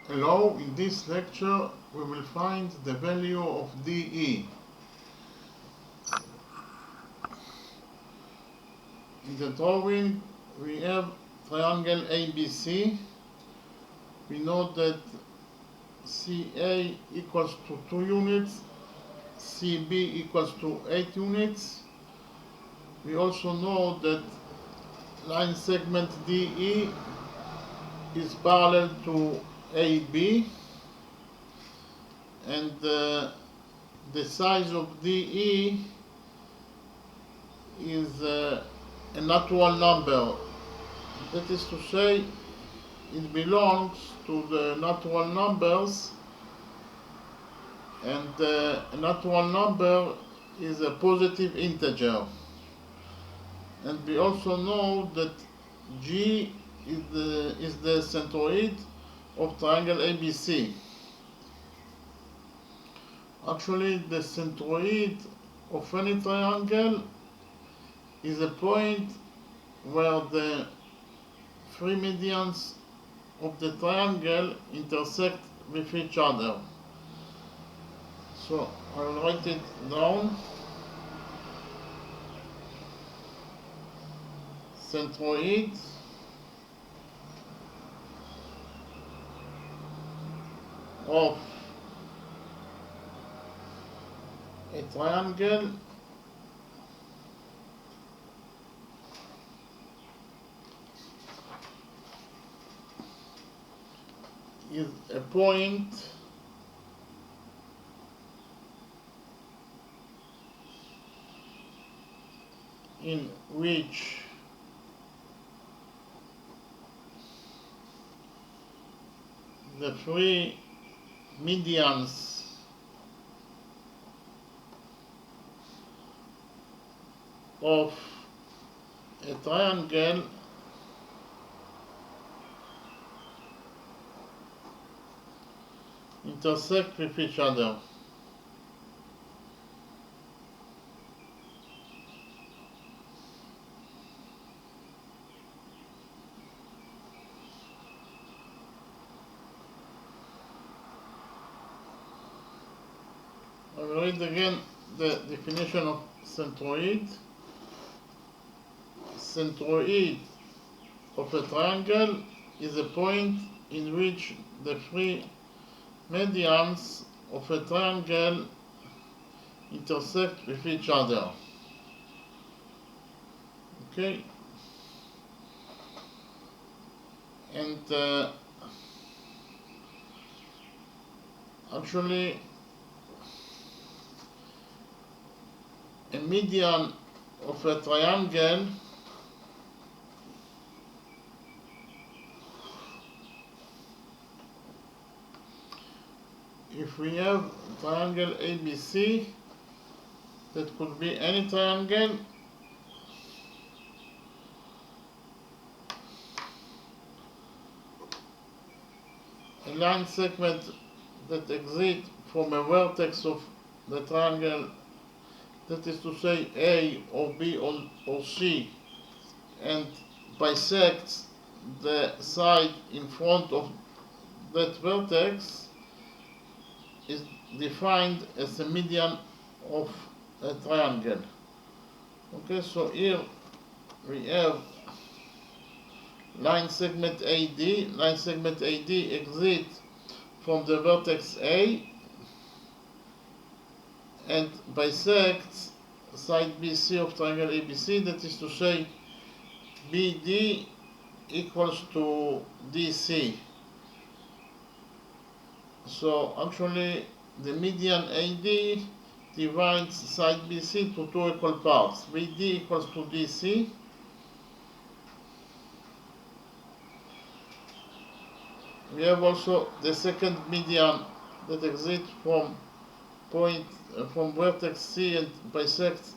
Hello, in this lecture we will find the value of DE. In the drawing we have triangle ABC. We know that CA equals to 2 units, CB equals to 8 units. We also know that line segment DE is parallel to AB, and the size of DE is a natural number. That is to say, it belongs to the natural numbers, and the natural number is a positive integer. And we also know that G is the centroid of triangle ABC. Actually, the centroid of any triangle is a point where the three medians of the triangle intersect with each other. So I will write it down. Centroid of a triangle is a point in which the three medians of a triangle intersect with each other. I will read again the definition of centroid. Centroid of a triangle is a point in which the three medians of a triangle intersect with each other. Okay? And actually, a median of a triangle if we have triangle ABC, that could be any triangle, a line segment that exits from a vertex of the triangle, that is to say A or B or C, and bisects the side in front of that vertex, is defined as a median of a triangle. Okay, so here we have line segment AD. Line segment AD exits from the vertex A and bisects side BC of triangle ABC, that is to say BD equals to DC. So actually the median AD divides side BC to two equal parts. BD equals to DC. We have also the second median that exits from vertex C and bisects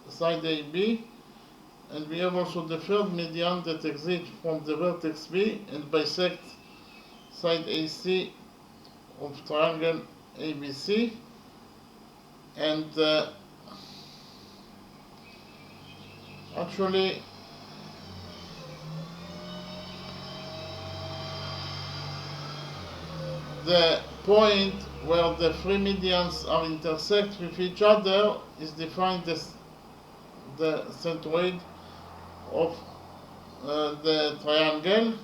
side AB, and we have also the third median that exits from the vertex B and bisects side AC of triangle ABC, and actually the point where the three medians are intersect with each other is defined as the centroid of the triangle.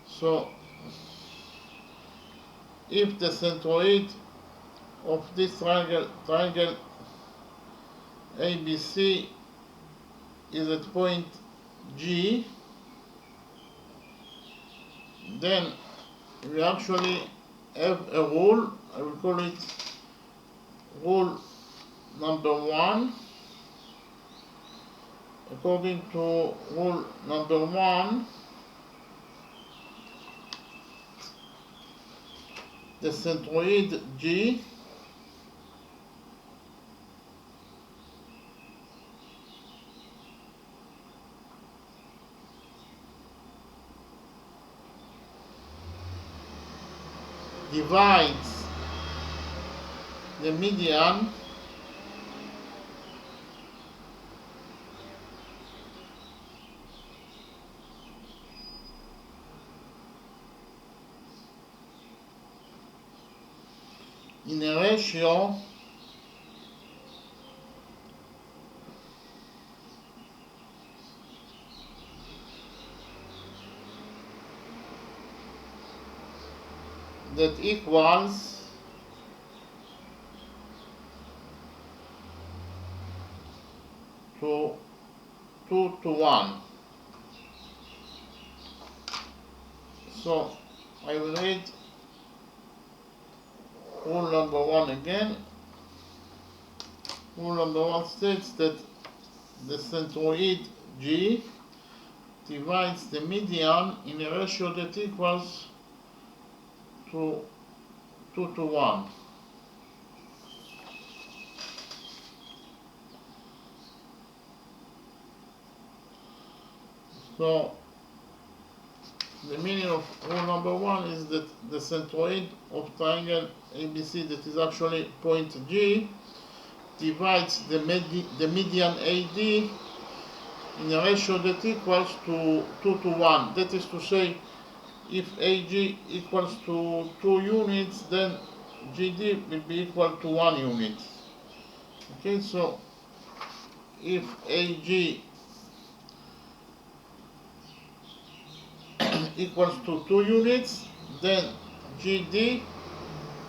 So if the centroid of this triangle ABC is at point G, then we actually have a rule. I will call it rule number 1. According to rule number 1, the centroid G divides the median in a ratio that equals to 2 to 1. So I will read rule number 1 again. Rule number 1 states that the centroid G divides the median in a ratio that equals to 2 to 1. So the meaning of rule number 1 is that the centroid of triangle ABC, that is actually point G, divides the median AD in a ratio that equals to 2 to 1. That is to say, if AG equals to 2 units, then GD will be equal to 1 unit. Okay, so if AG equals to 2 units, then GD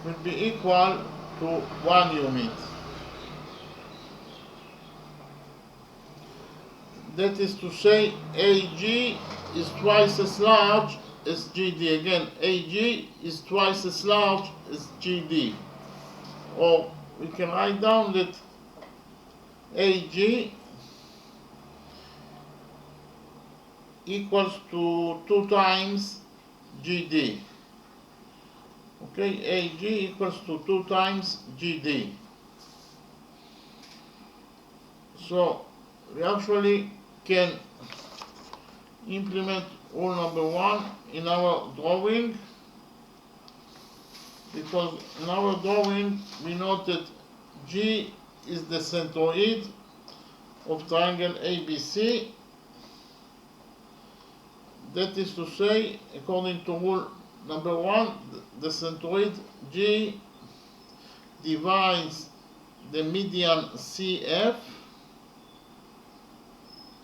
will be equal to 1 unit. That is to say, AG is twice as large as GD. Again, AG is twice as large as GD. Or we can write down that AG equals to 2 times GD. Okay, AG equals to 2 times GD. So we actually can implement rule number 1 in our drawing, because in our drawing we note that G is the centroid of triangle ABC. That is to say, according to rule number 1, the centroid G divides the median CF.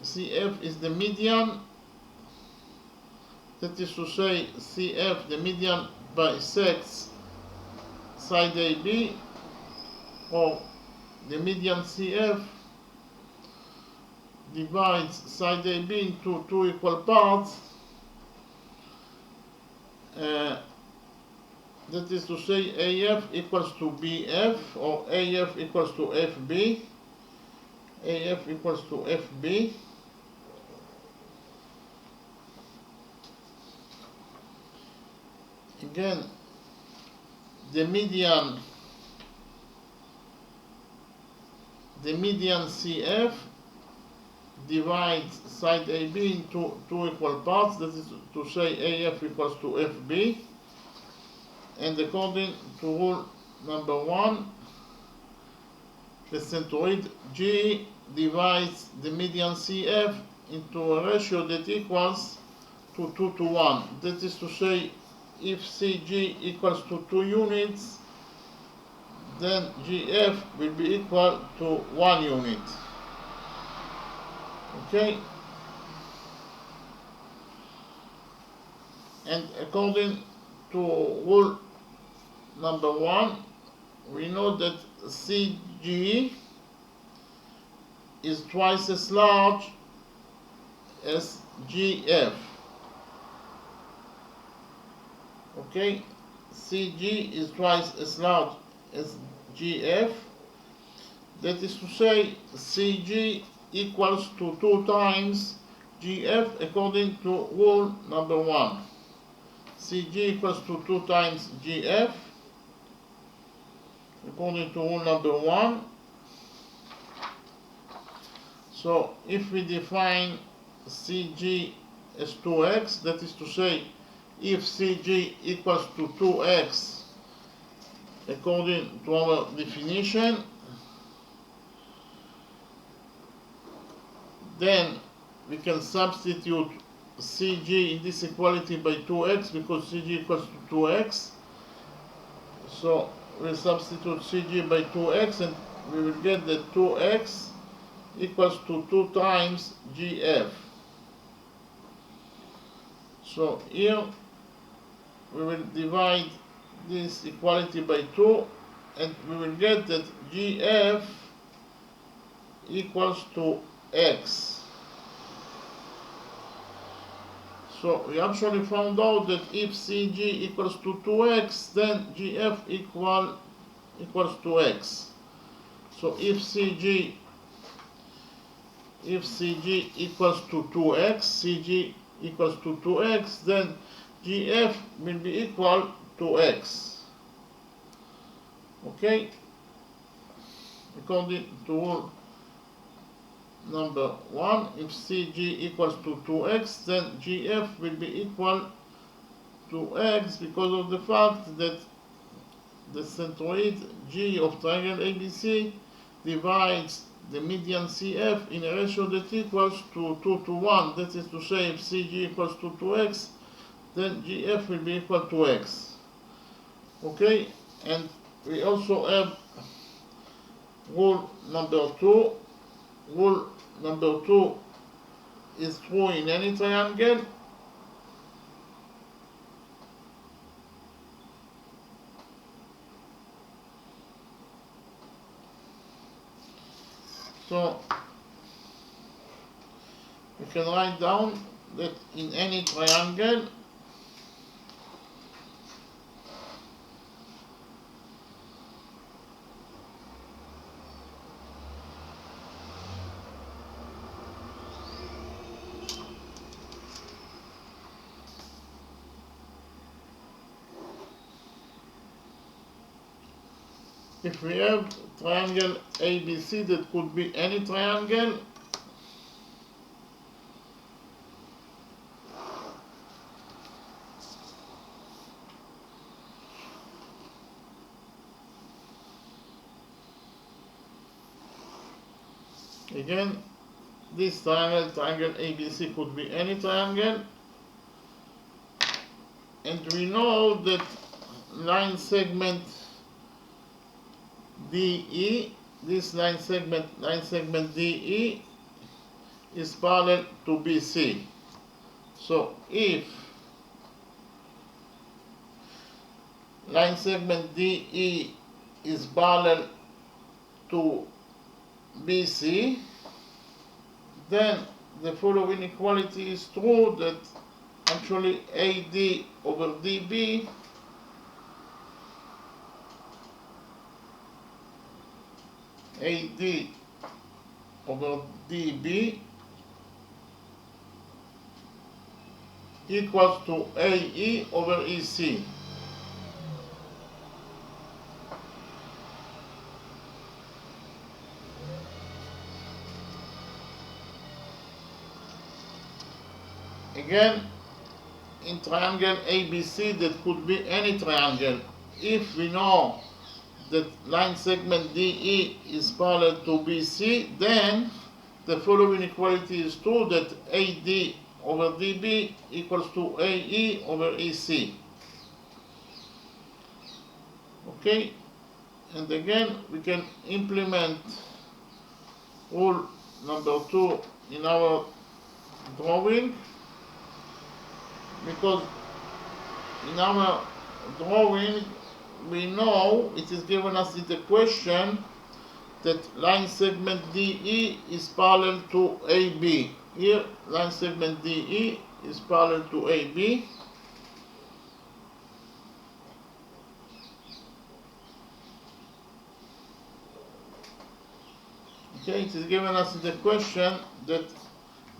CF is the median. That is to say, CF, the median, bisects side AB, or the median CF divides side AB into 2 equal parts. That is to say, AF equals to BF, or AF equals to FB. AF equals to FB. Again, the median CF divides side AB into 2 equal parts. That is to say, AF equals to FB. And according to rule number 1, the centroid G divides the median CF into a ratio that equals to 2 to 1. That is to say, if CG equals to 2 units, then GF will be equal to 1 unit. Okay? And according to rule number 1, we know that CG is twice as large as GF. Okay? CG is twice as large as GF. That is to say, CG equals to 2 times GF according to rule number 1. CG equals to 2 times GF according to rule number 1. So if we define CG as 2x, that is to say, if CG equals to 2x according to our definition, then we can substitute CG in this equality by 2x because CG equals to 2x. So we'll substitute CG by 2x and we will get that 2x equals to 2 times GF. So here we will divide this equality by 2 and we will get that GF equals to x. So we actually found out that if CG equals to 2x, then GF equals to x. So if CG equals to 2x, CG equals to 2x, then GF will be equal to x. Okay? According to rule number 1, if CG equals to 2x, then GF will be equal to x because of the fact that the centroid G of triangle ABC divides the median CF in a ratio that equals to 2 to 1. That is to say, if CG equals to 2x, then GF will be equal to x. Okay? And we also have rule number 2. Rule number 2 is true in any triangle. So we can write down that in any triangle if we have triangle ABC that could be any triangle, again, this triangle ABC could be any triangle, and we know that line segment DE, this line segment DE is parallel to BC. So if line segment DE is parallel to BC, then the following equality is true, that actually AD over DB AD over DB equals to AE over EC. Again, in triangle ABC, that could be any triangle. If we know that line segment DE is parallel to BC, then the following equality is true, that AD over DB equals to AE over EC. Okay, and again we can implement rule number 2 in our drawing, because in our drawing we know it is given us in the question that line segment DE is parallel to AB. Here line segment DE is parallel to AB. Okay, it is given us in the question that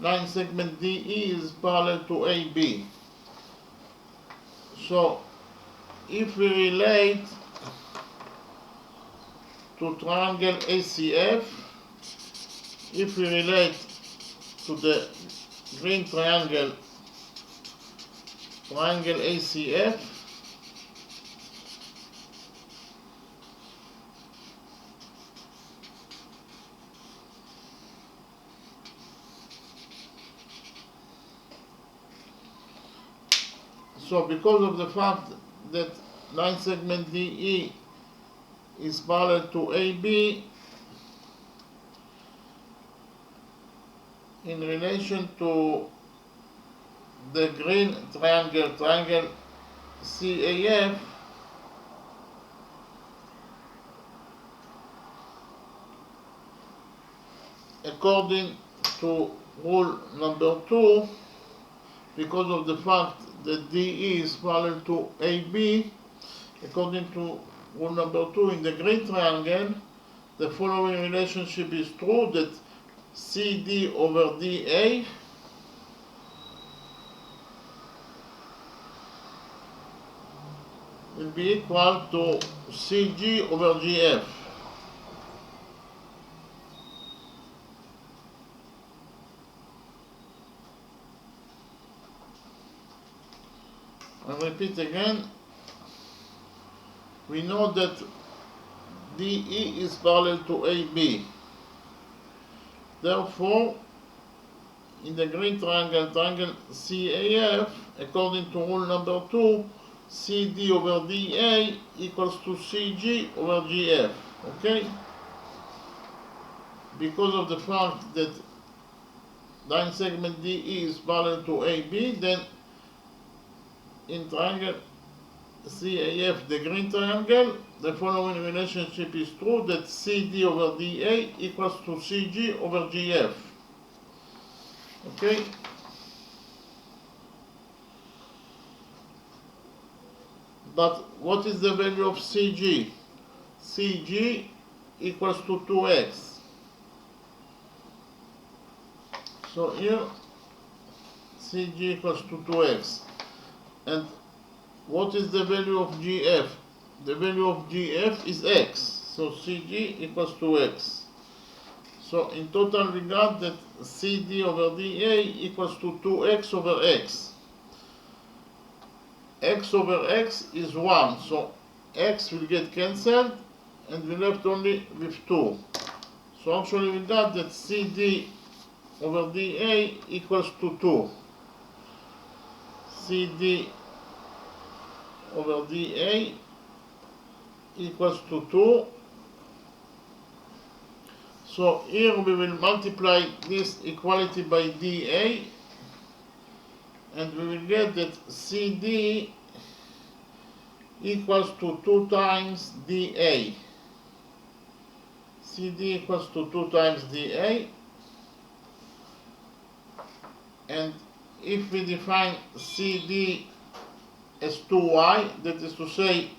line segment DE is parallel to AB. So if we relate to triangle ACF, if we relate to the green triangle ACF, so because of the fact that line segment DE is parallel to AB, in relation to the green triangle CAF, according to rule number 2, because of the fact that DE is parallel to AB, according to rule number 2 in the green triangle, the following relationship is true, that CD over DA will be equal to CG over GF. I repeat again, we know that DE is parallel to AB. Therefore, in the green triangle CAF, according to rule number 2, CD over DA equals to CG over GF. Okay? Because of the fact that line segment DE is parallel to AB, then in triangle CAF, the green triangle, the following relationship is true, that CD over DA equals to CG over GF. Okay? But what is the value of CG? CG equals to 2x. So here CG equals to 2x. And what is the value of GF? The value of GF is x. So CG equals to x. So in total we got that CD over DA equals to 2x over x. X over x is 1. So x will get cancelled and we left only with 2. So actually we got that CD over DA equals to 2. CD over DA equals to 2. So here we will multiply this equality by DA and we will get that CD equals to 2 times DA. CD equals to 2 times DA, and if we define CD as 2y, that is to say,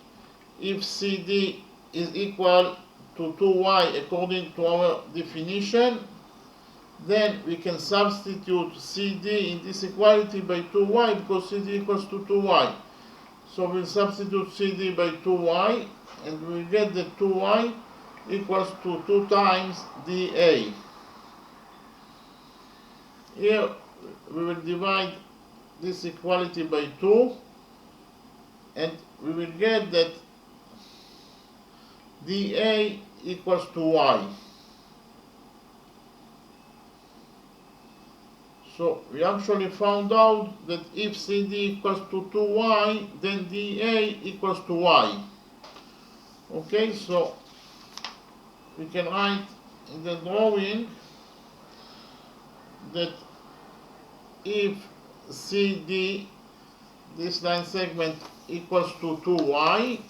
if CD is equal to 2y according to our definition, then we can substitute CD in this equality by 2y, because CD equals to 2y. So we'll substitute CD by 2y, and we'll get that 2y equals to 2 times dA. Here we will divide this equality by 2, and we will get that dA equals to y. So we actually found out that if CD equals to 2y, then dA equals to y. Okay, so we can write in the drawing that if CD, this line segment, equals to 2y,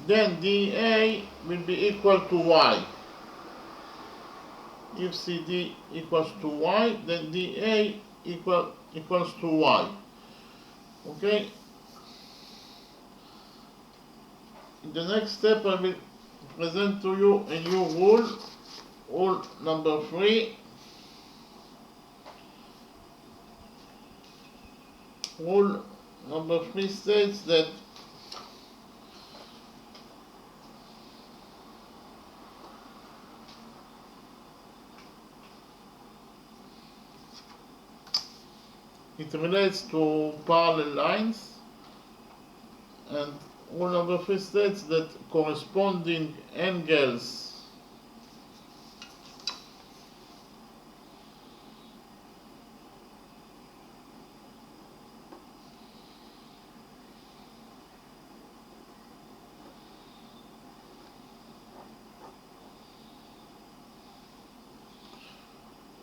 then DA will be equal to y. If CD equals to y, then DA equals to y. Okay? In the next step, I will present to you a new rule number 3. Rule number 3 states that it relates to parallel lines, and rule number 3 states that corresponding angles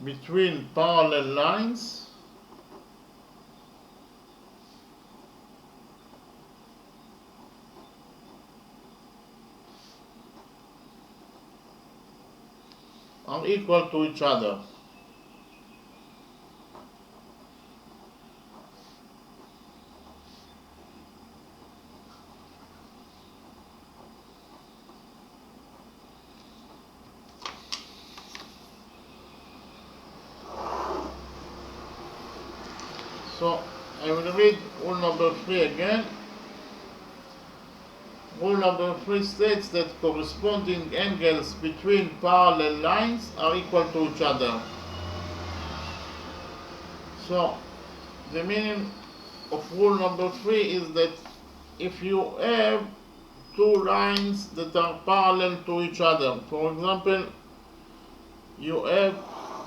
between parallel lines are equal to each other. So I will read rule number 3 again. Rule number 3 states that corresponding angles between parallel lines are equal to each other. So the meaning of rule number 3 is that if you have two lines that are parallel to each other, for example, you have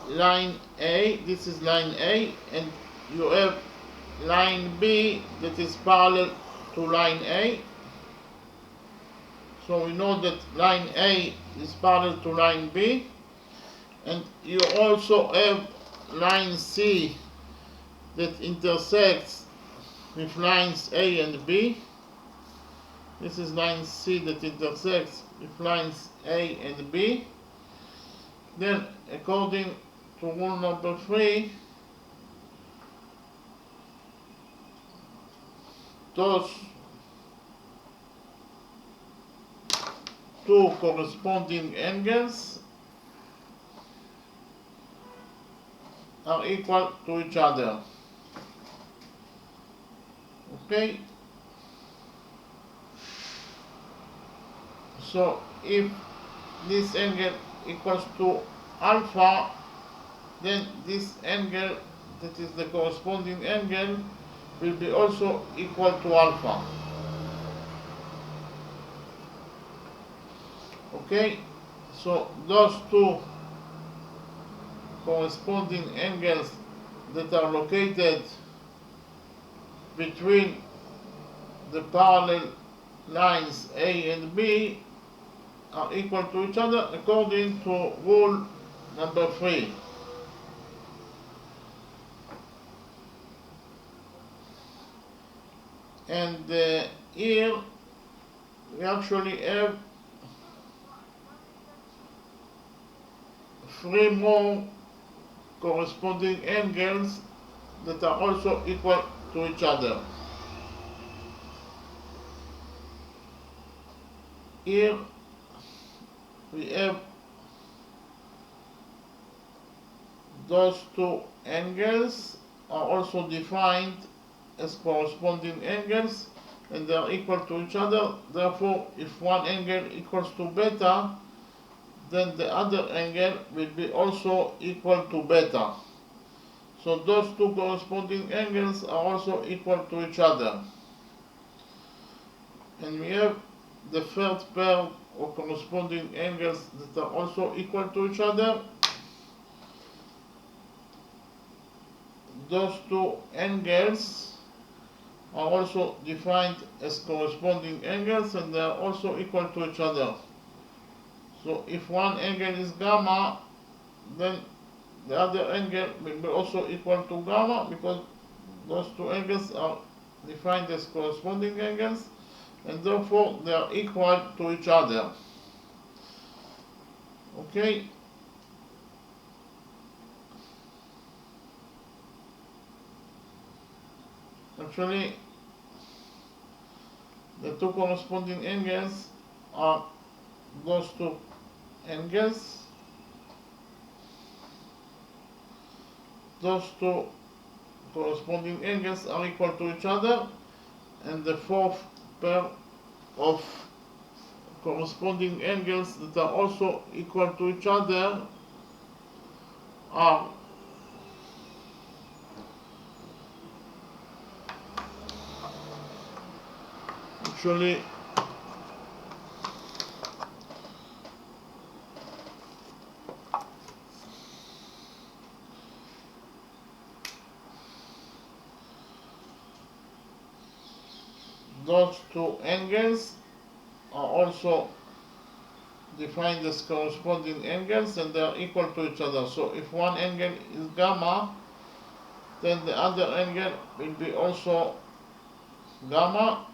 line A, this is line A, and you have line B that is parallel to line A. So we know that line A is parallel to line B, and you also have line C that intersects with lines A and B. This is line C that intersects with lines A and B. Then, according to rule number 3, those two corresponding angles are equal to each other. Okay? So if this angle equals to alpha, then this angle that is the corresponding angle will be also equal to alpha. Okay, so those two corresponding angles that are located between the parallel lines A and B are equal to each other according to rule number 3. And here we actually have 3 more corresponding angles that are also equal to each other. Here we have those two angles are also defined as corresponding angles, and they are equal to each other. Therefore, if one angle equals to beta, then the other angle will be also equal to beta. So those two corresponding angles are also equal to each other. And we have the third pair of corresponding angles that are also equal to each other. Those two angles are also defined as corresponding angles, and they are also equal to each other. So if one angle is gamma, then the other angle will be also equal to gamma, because those two angles are defined as corresponding angles, and therefore they are equal to each other. Okay? Actually, the two corresponding angles are those two angles. Those two corresponding angles are equal to each other, and the fourth pair of corresponding angles that are also equal to each other are actually those two angles are also defined as corresponding angles, and they are equal to each other. So if one angle is gamma, then the other angle will be also gamma,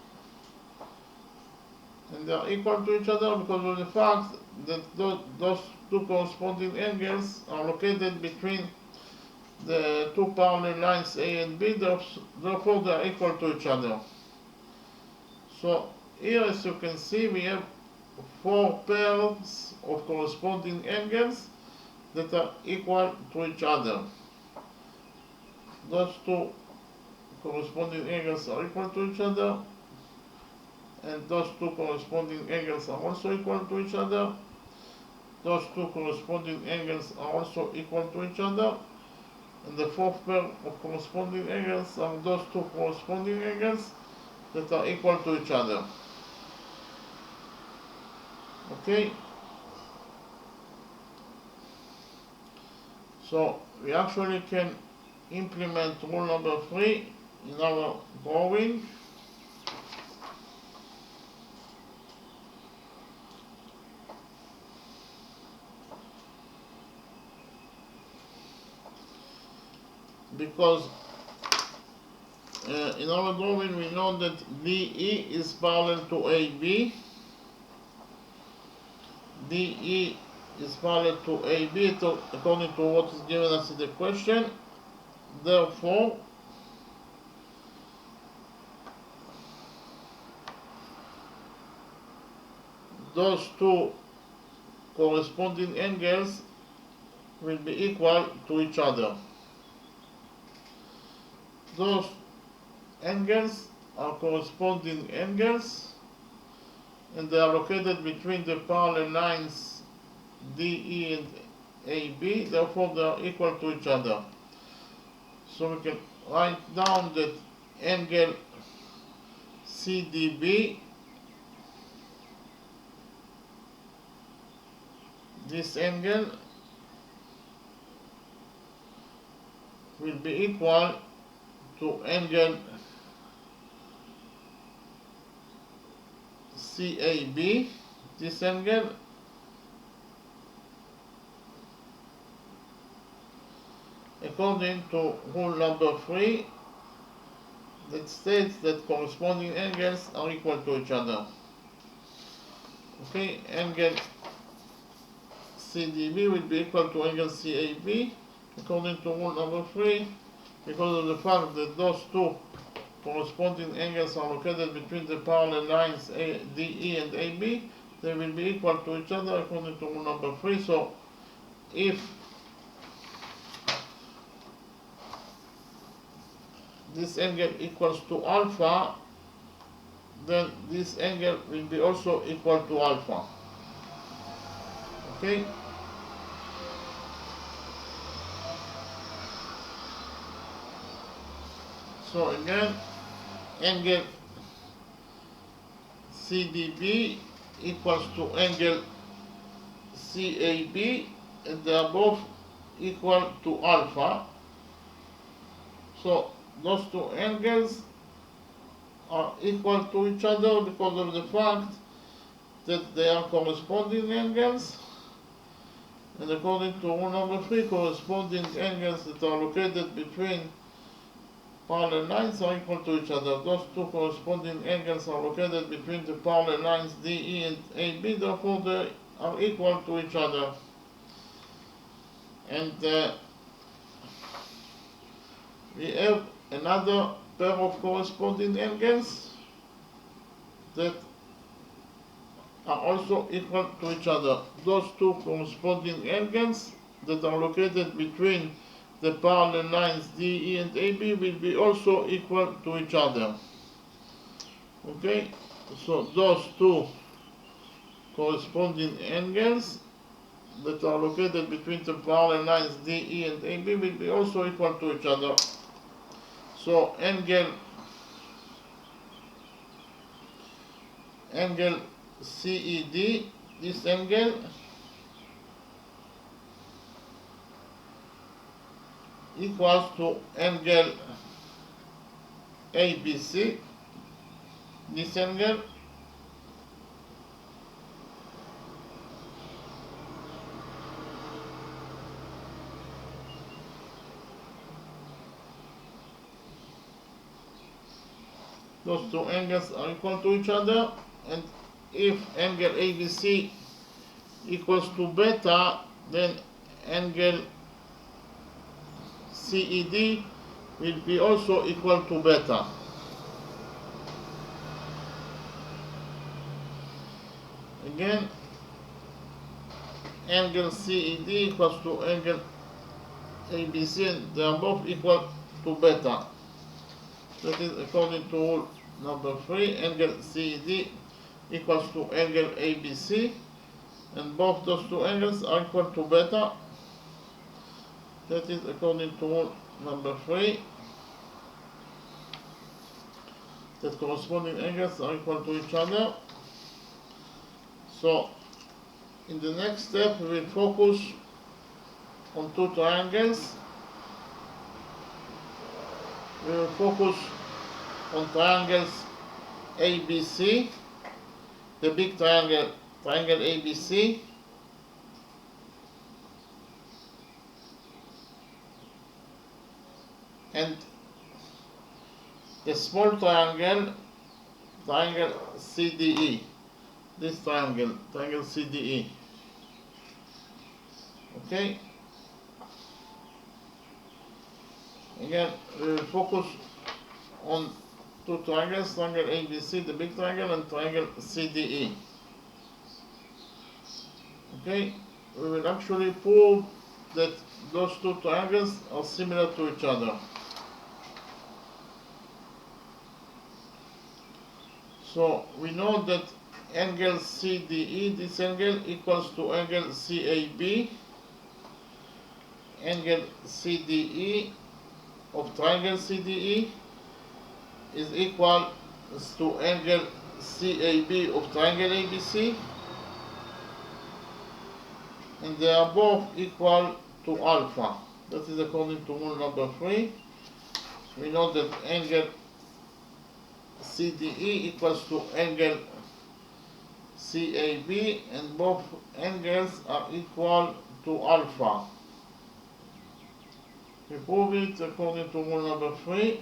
and they are equal to each other because of the fact that those two corresponding angles are located between the two parallel lines A and B, therefore they are equal to each other. So here, as you can see, we have four pairs of corresponding angles that are equal to each other. Those two corresponding angles are equal to each other, and those two corresponding angles are also equal to each other. Those two corresponding angles are also equal to each other, and the fourth pair of corresponding angles are those two corresponding angles that are equal to each other. Okay? So we actually can implement rule number 3 in our drawing. Because in our drawing we know that DE is parallel to AB. DE is parallel to AB according to what is given us in the question. Therefore, those two corresponding angles will be equal to each other. Those angles are corresponding angles, and they are located between the parallel lines DE and AB, therefore they are equal to each other. So we can write down that angle CDB, this angle will be equal to angle CAB, this angle, according to rule number 3 that states that corresponding angles are equal to each other. Okay, angle CDB will be equal to angle CAB according to rule number 3, because of the fact that those two corresponding angles are located between the parallel lines DE and AB, they will be equal to each other according to rule number 3. So if this angle equals to alpha, then this angle will be also equal to alpha. Okay? So again, angle CDB equals to angle CAB, and they are both equal to alpha. So those two angles are equal to each other because of the fact that they are corresponding angles, and according to rule number 3, corresponding angles that are located between parallel lines are equal to each other. Those two corresponding angles are located between the parallel lines DE and AB, therefore they are equal to each other. And we have another pair of corresponding angles that are also equal to each other. Those two corresponding angles that are located between the parallel lines DE and AB will be also equal to each other. Okay, so those two corresponding angles that are located between the parallel lines DE and AB will be also equal to each other. So angle CED, this angle equals to angle ABC, this angle those two angles are equal to each other, and if angle ABC equals to beta, then angle CED will be also equal to beta. Again, angle CED equals to angle ABC, and they are both equal to beta. That is according to rule number 3, angle CED equals to angle ABC, and both those two angles are equal to beta. That is according to rule number 3, that corresponding angles are equal to each other. So in the next step we will focus on two triangles. We will focus on triangles ABC, the big triangle ABC, and the small triangle CDE, this triangle CDE. Okay? Again, we will focus on two triangles, triangle ABC, the big triangle, and triangle CDE. Okay? We will actually prove that those two triangles are similar to each other. So we know that angle CDE, this angle, equals to angle CAB. Angle CDE of triangle CDE is equal to angle CAB of triangle ABC, and they are both equal to alpha. That is according to rule number 3. We know that angle CDE equals to angle CAB, and both angles are equal to alpha. We prove it according to rule number 3,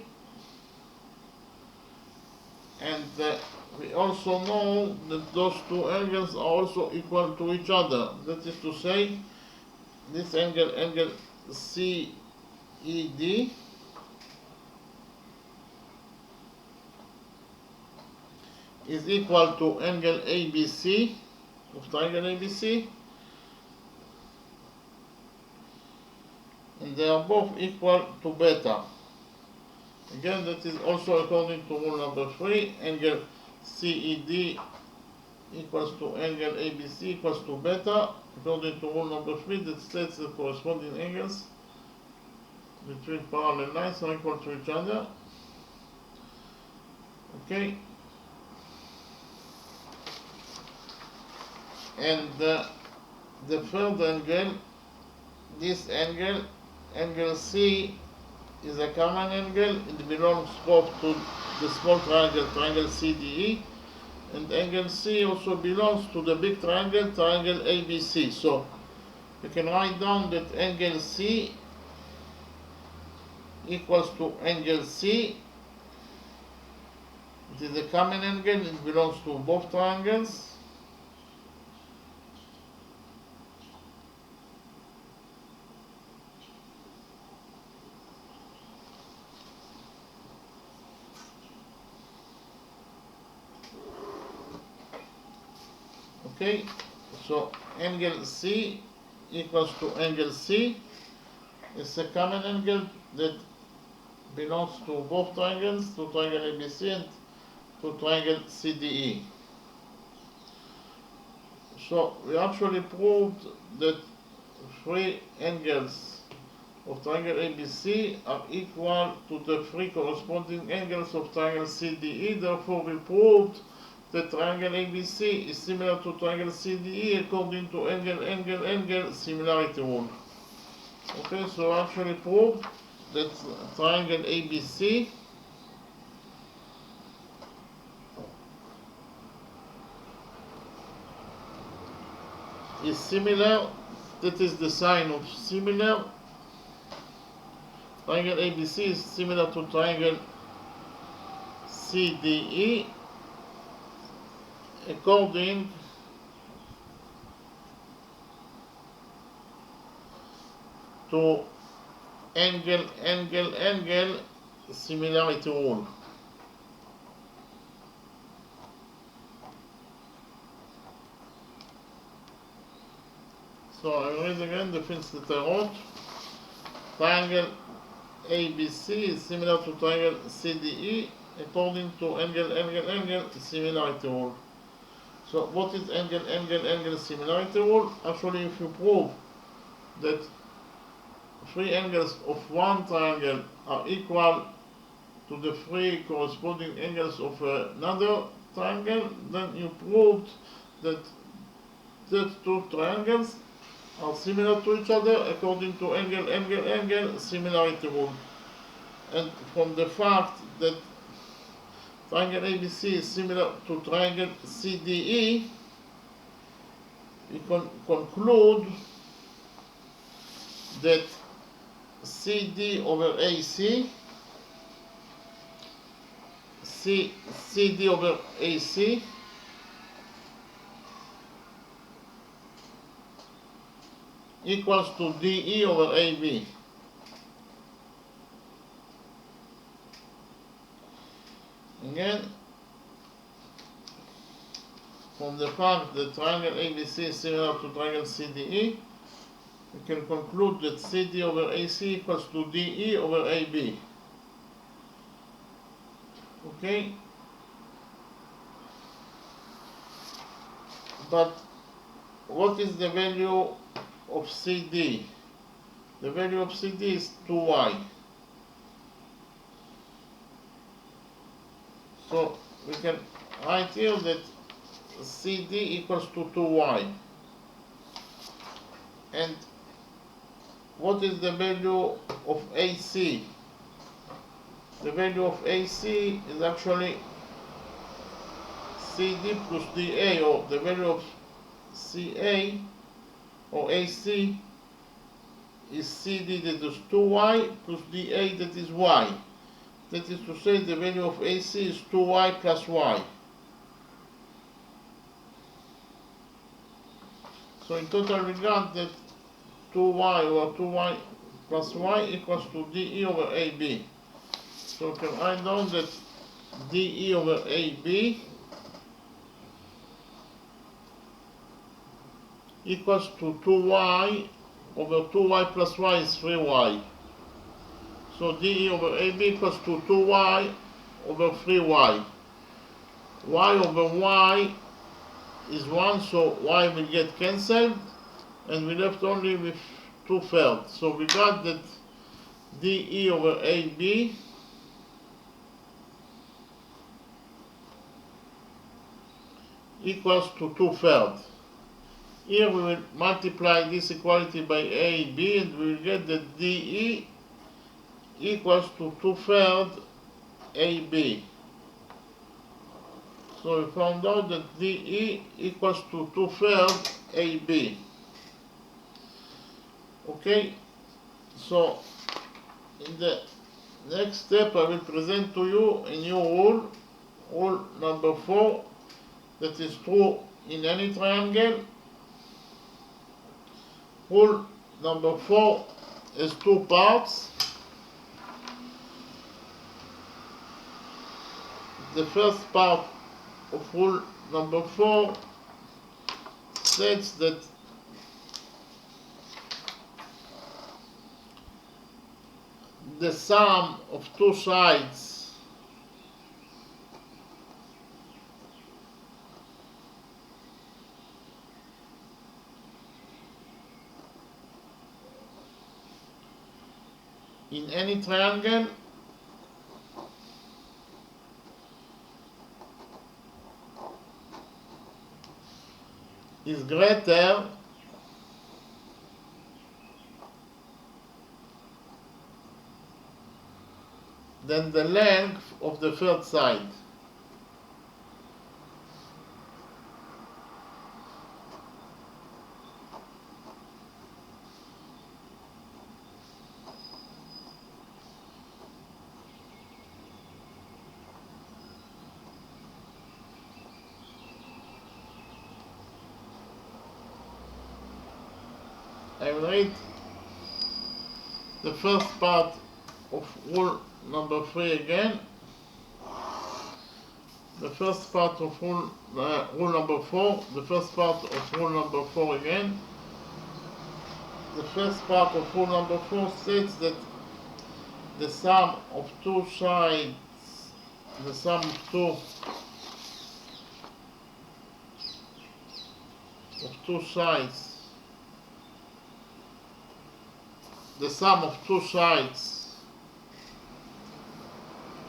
and we also know that those two angles are also equal to each other. That is to say, this angle CED, is equal to angle ABC of triangle ABC, and they are both equal to beta. Again, that is also according to rule number 3, angle CED equals to angle ABC equals to beta, according to rule number 3, that states the corresponding angles between parallel lines are equal to each other. Okay? And the third angle, this angle CDE, is a common angle. It belongs both to the small triangle, triangle CDE, and angle C also belongs to the big triangle, triangle ABC. So you can write down that angle C equals to angle C. It is a common angle, it belongs to both triangles. Okay, so angle C equals to angle C. It's a common angle that belongs to both triangles, to triangle ABC and to triangle CDE. So we actually proved that three angles of triangle ABC are equal to the three corresponding angles of triangle CDE. Therefore, we proved that triangle ABC is similar to triangle CDE according to angle similarity rule. Okay, so actually proved that triangle ABC is similar, that is the sign of similar. Triangle ABC is similar to triangle CDE according to angle similarity rule. So I read again the things that I wrote. Triangle ABC is similar to triangle CDE according to angle similarity rule. So what is angle similarity rule? Actually, if you prove that three angles of one triangle are equal to the three corresponding angles of another triangle, then you proved that these two triangles are similar to each other according to angle similarity rule. And from the fact that triangle ABC is similar to triangle CDE, we can conclude that CD over AC, CD over AC equals to DE over AB. Again, from the fact that triangle ABC is similar to triangle CDE, we can conclude that CD over AC equals to DE over AB. Okay? But what is the value of CD? The value of CD is 2y. So we can write here that CD equals to 2y. And what is the value of AC? The value of AC is actually CD plus DA, or the value of CA or AC is CD, that is 2y, plus DA, that is y. That is to say, the value of AC is 2y plus y. So in total we got that 2y over 2y plus y equals to DE over AB. So we can write down that DE over AB equals to 2y over 2y plus y is 3y. So DE over AB equals to 2y over 3y. Y over y is 1, so y will get cancelled, and we left only with 2/3. So we got that DE over AB equals to 2/3. Here we will multiply this equality by AB, and we will get that DE equals to 2/3 AB. So we found out that DE equals to 2/3 AB. Okay, so in the next step I will present to you a new rule number 4, that is true in any triangle. Rule number 4 has two parts. The first part of rule number 4 states that the sum of two sides in any triangle is greater than the length of the third side. I will read the first part of rule number 3 again. The first part of rule number 4, the first part of rule number 4 again. The first part of rule number 4 states that the sum of two sides, the sum of two sides, the sum of two sides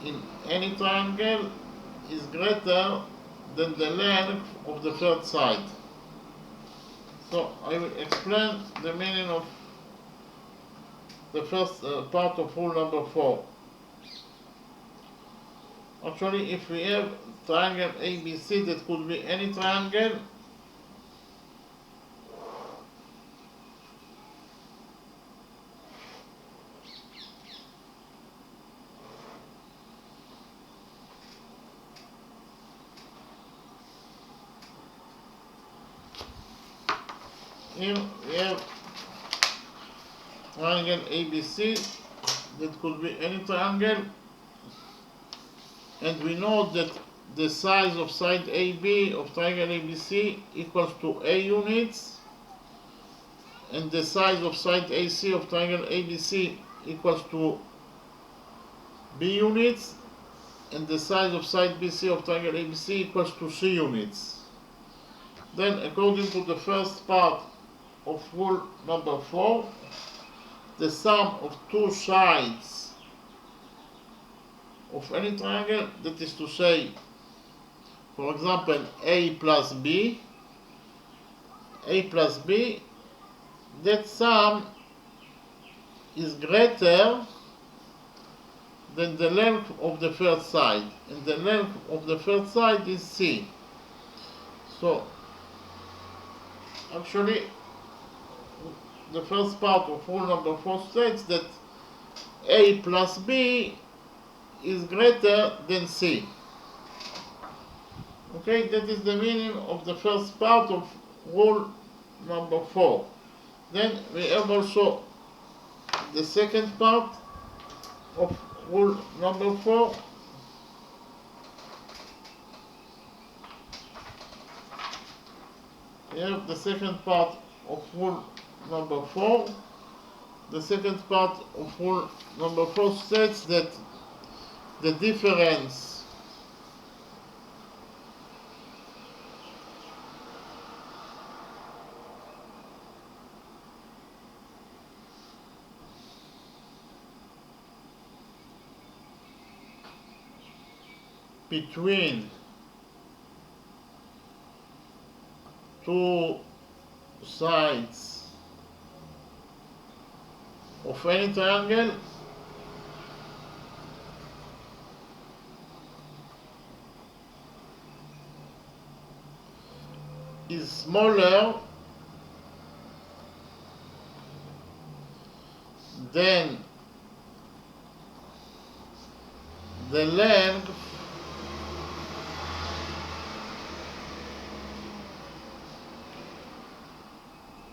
in any triangle is greater than the length of the third side. So I will explain the meaning of the first part of rule number 4. Actually, if we have triangle ABC, that could be any triangle, here we have triangle ABC, that could be any triangle, and we know that the size of side AB of triangle ABC equals to A units, and the size of side AC of triangle ABC equals to B units, and the size of side BC of triangle ABC equals to C units. Then, according to the first part of rule number 4, the sum of two sides of any triangle, that is to say, for example, A plus B, that sum is greater than the length of the third side, and the length of the third side is C. So, actually, the first part of rule number 4 states that A plus B is greater than C. Okay, that is the meaning of the first part of rule number 4. Then we have also the second part of rule number 4. We have the second part of rule number 4. The second part of rule number 4 states that the difference between two sides of any triangle is smaller than the length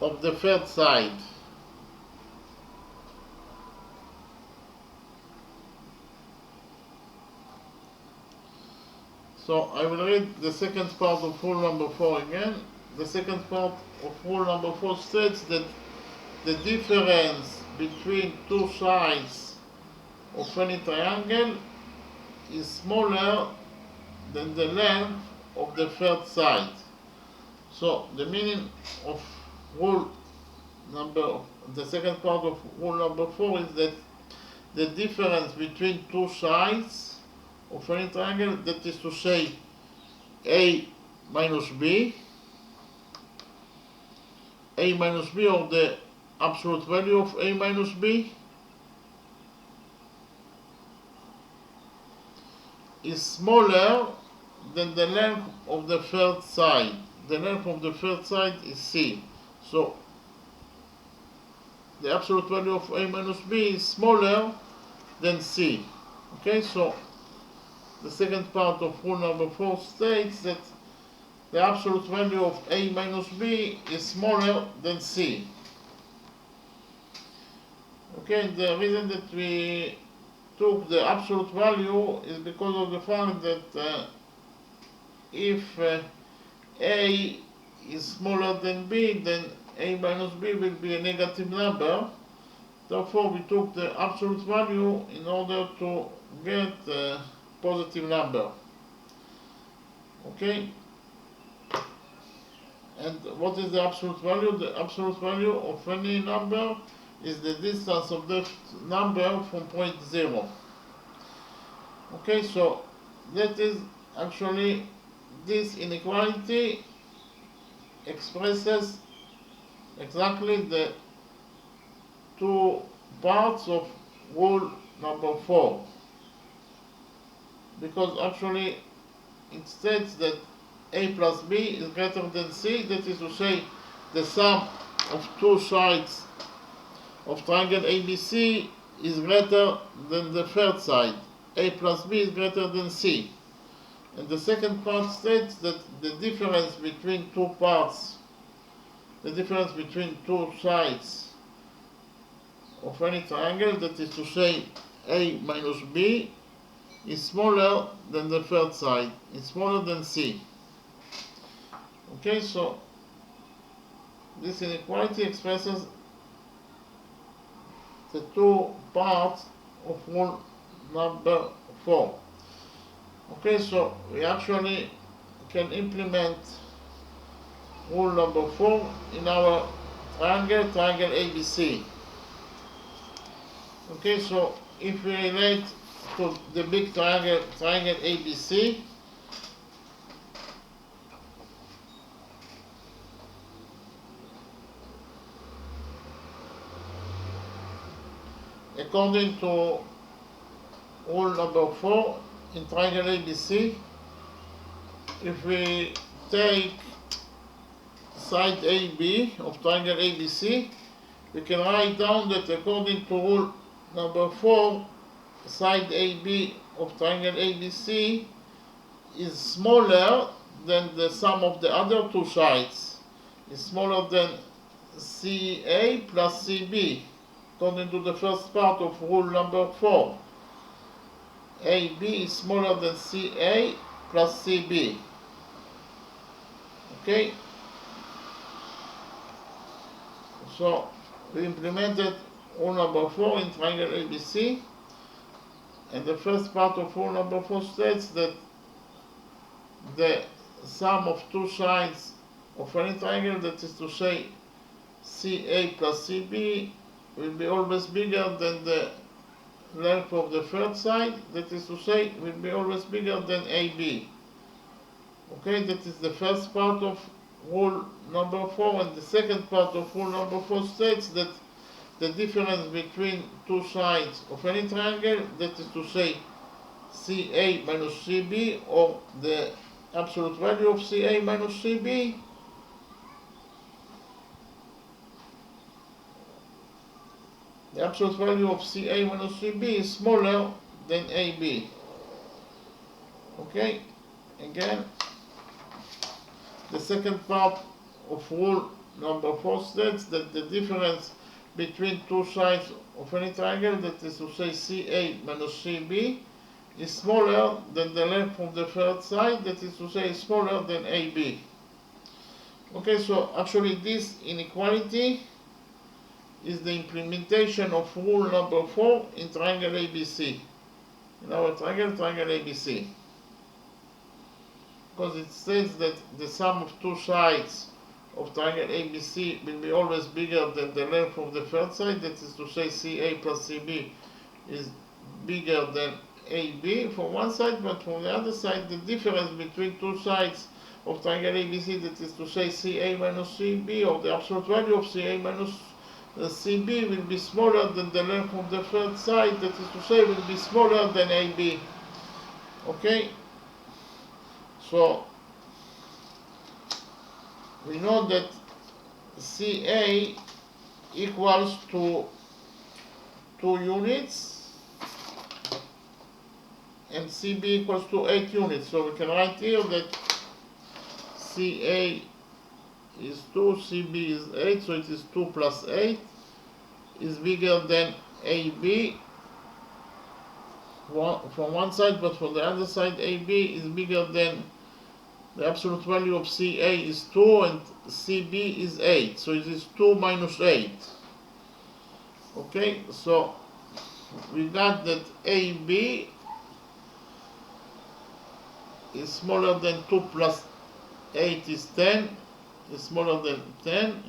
of the third side. So I will read the second part of rule number 4 again. The second part of rule number 4 states that the difference between two sides of any triangle is smaller than the length of the third side. So the meaning of the second part of rule number 4 is that the difference between two sides of any triangle, that is to say A minus B or the absolute value of A minus B is smaller than the length of the third side. The length of the third side is C. So the absolute value of A minus B is smaller than C. Okay, so the second part of rule number 4 states that the absolute value of A minus B is smaller than C. Okay, the reason that we took the absolute value is because of the fact that if A is smaller than B, then A minus B will be a negative number. Therefore, we took the absolute value in order to get a positive number. Okay? And what is the absolute value? The absolute value of any number is the distance of that number from point 0. Okay, so that is actually, this inequality expresses exactly the two parts of rule number 4. Because actually it states that A plus B is greater than C, that is to say the sum of two sides of triangle ABC is greater than the third side. A plus B is greater than C. And the second part states that the difference between two parts, the difference between two sides of any triangle, that is to say A minus B, is smaller than the third side, is smaller than C. Okay, so this inequality expresses the two parts of rule number 4. Okay, so we actually can implement rule number 4 in our triangle ABC. Okay, so if we relate to the big triangle ABC, according to rule number 4 in triangle ABC, if we take side AB of triangle ABC, we can write down that according to rule number 4, side AB of triangle ABC is smaller than the sum of the other two sides. Is smaller than CA plus CB, according to the first part of rule number 4. AB is smaller than CA plus CB. Okay? So we implemented rule number 4 in triangle ABC, and the first part of rule number 4 states that the sum of two sides of any triangle, that is to say CA plus CB, will be always bigger than the length of the third side, that is to say will be always bigger than AB. Okay, that is the first part of rule number 4, and the second part of rule number 4 states that the difference between two sides of any triangle, that is to say CA minus CB, or the absolute value of CA minus CB, the absolute value of CA minus CB is smaller than AB. Okay, again, the second part of rule number 4 states that the difference between two sides of any triangle, that is to say CA minus CB, is smaller than the length of the third side, that is to say smaller than AB. Okay, so actually this inequality is the implementation of rule number 4 in triangle ABC. In our triangle ABC. Because it says that the sum of two sides of triangle ABC will be always bigger than the length of the third side, that is to say CA plus CB is bigger than AB from one side, but from the other side the difference between two sides of triangle ABC, that is to say CA minus CB, or the absolute value of CA minus CB, will be smaller than the length of the third side, that is to say will be smaller than AB. Okay, so we know that CA equals to 2 units and CB equals to 8 units. So we can write here that CA is 2, CB is 8, so it is 2 plus 8 is bigger than AB from one side, but from the other side AB is bigger than the absolute value of CA is 2 and CB is 8, so it is 2 minus 8. Okay, so we got that AB is smaller than 2 plus 8 is 10, is smaller than 10,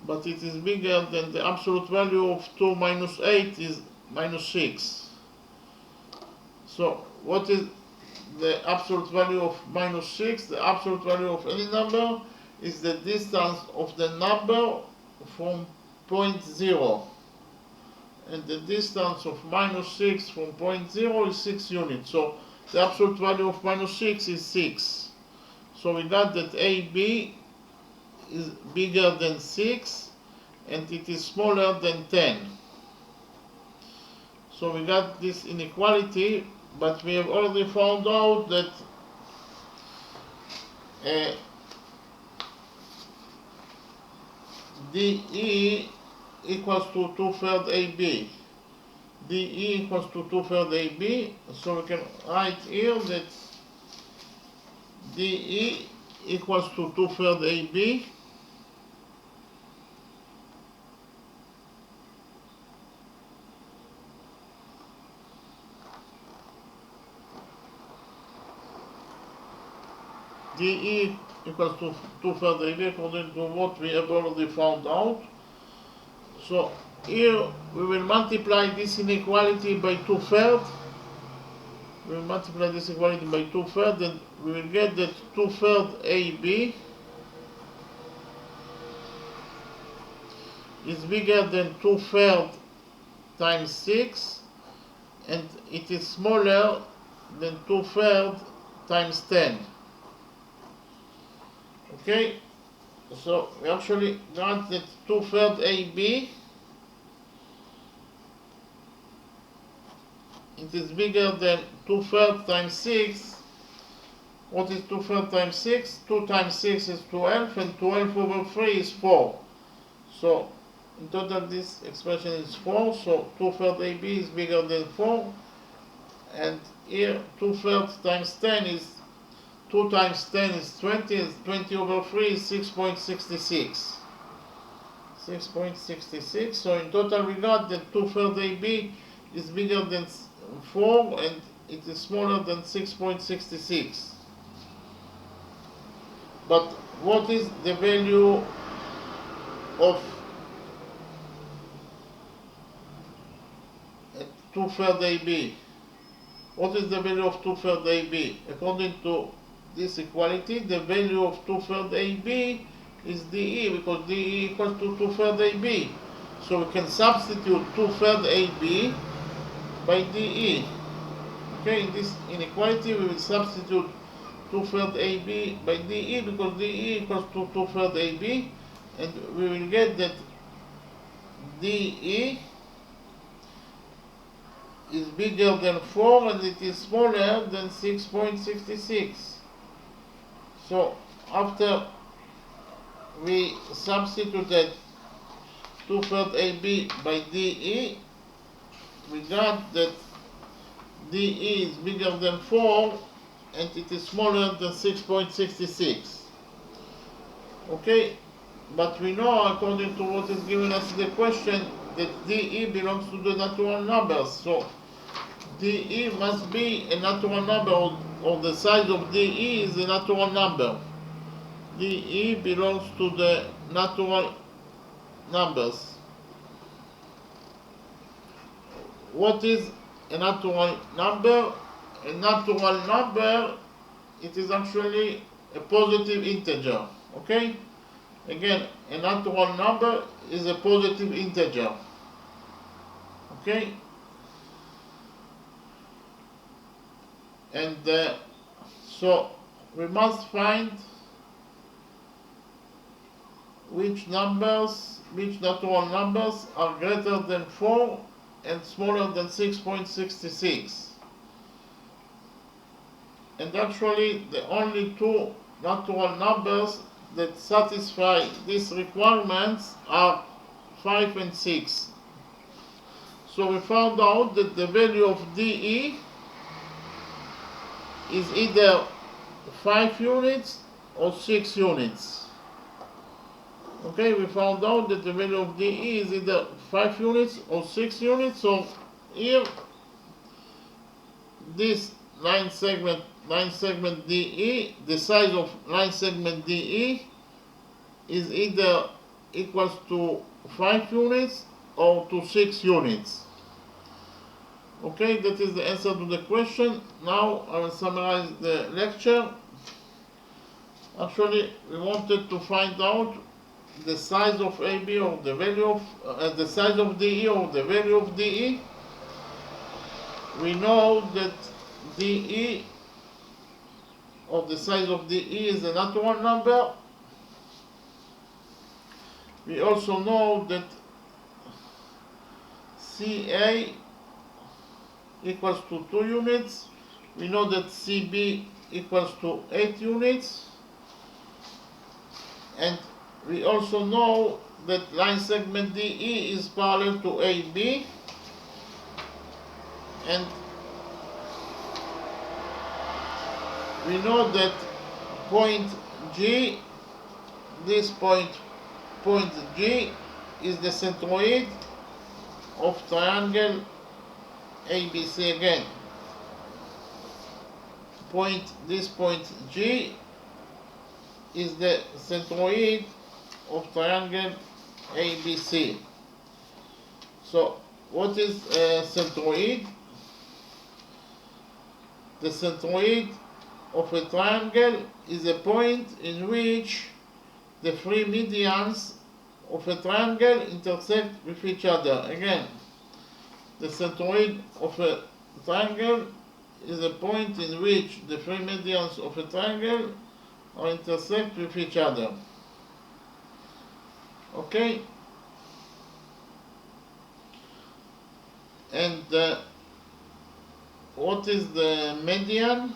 but it is bigger than the absolute value of 2 minus 8 is minus 6. So what is the absolute value of minus 6? The absolute value of any number is the distance of the number from point 0. And the distance of minus 6 from point 0 is 6 units. So the absolute value of minus 6 is 6. So we got that AB is bigger than 6 and it is smaller than 10. So we got this inequality, but we have already found out that DE equals to 2/3 AB. DE equals to 2/3 AB, so we can write here that DE equals to 2/3 AB. DE equals to 2/3 AB according to what we have already found out. So here we will multiply this inequality by 2/3. We will multiply this inequality by 2/3 and we will get that 2/3 AB is bigger than 2/3 times 6 and it is smaller than 2/3 times 10. Okay, so we actually got that 2/3 AB, it is bigger than 2/3 times 6. What is 2/3 times 6? 2 times 6 is 12 and 12 over 3 is 4. So in total this expression is 4, so 2/3 AB is bigger than 4. And here 2/3 times 10 is 2 times 10 is 20, and 20 over 3 is 6.66. 6.66, so in total we got that 2/3 AB is bigger than 4 and it is smaller than 6.66. But what is the value of 2/3 AB? What is the value of 2/3 AB? According to this equality, the value of 2/3 AB is DE, because DE equals to 2/3 AB. So we can substitute 2/3 AB by DE. Okay, in this inequality we will substitute 2/3 AB by DE because DE equals to 2/3 AB, and we will get that DE is bigger than 4 and it is smaller than 6.66. So after we substituted 2/3 AB by DE, we got that DE is bigger than 4 and it is smaller than 6.66. Okay, but we know, according to what is given us in the question, that DE belongs to the natural numbers. So DE must be a natural number, or the size of DE is a natural number. DE belongs to the natural numbers. What is a natural number? A natural number, it is actually a positive integer. Okay? Again, a natural number is a positive integer. Okay? And so we must find which natural numbers are greater than 4 and smaller than 6.66. And actually the only two natural numbers that satisfy these requirements are 5 and 6. So we found out that the value of DE is either 5 units or 6 units. Okay, we found out that the value of DE is either 5 units or 6 units. So here, this line segment DE, the size of line segment DE is either equals to 5 units or to 6 units. Okay, that is the answer to the question. Now I will summarize the lecture. Actually, we wanted to find out the size of AB or the value of the size of DE or the value of DE. We know that DE or the size of DE is a natural number. We also know that CA equals to 2 units. We know that CB equals to 8 units. And we also know that line segment DE is parallel to AB. And we know that point G, this point G is the centroid of triangle ABC again. This point G is the centroid of triangle ABC. So what is a centroid? The centroid of a triangle is a point in which the three medians of a triangle intersect with each other. Again, the centroid of a triangle is a point in which the three medians of a triangle are intersect with each other. Okay? And what is the median?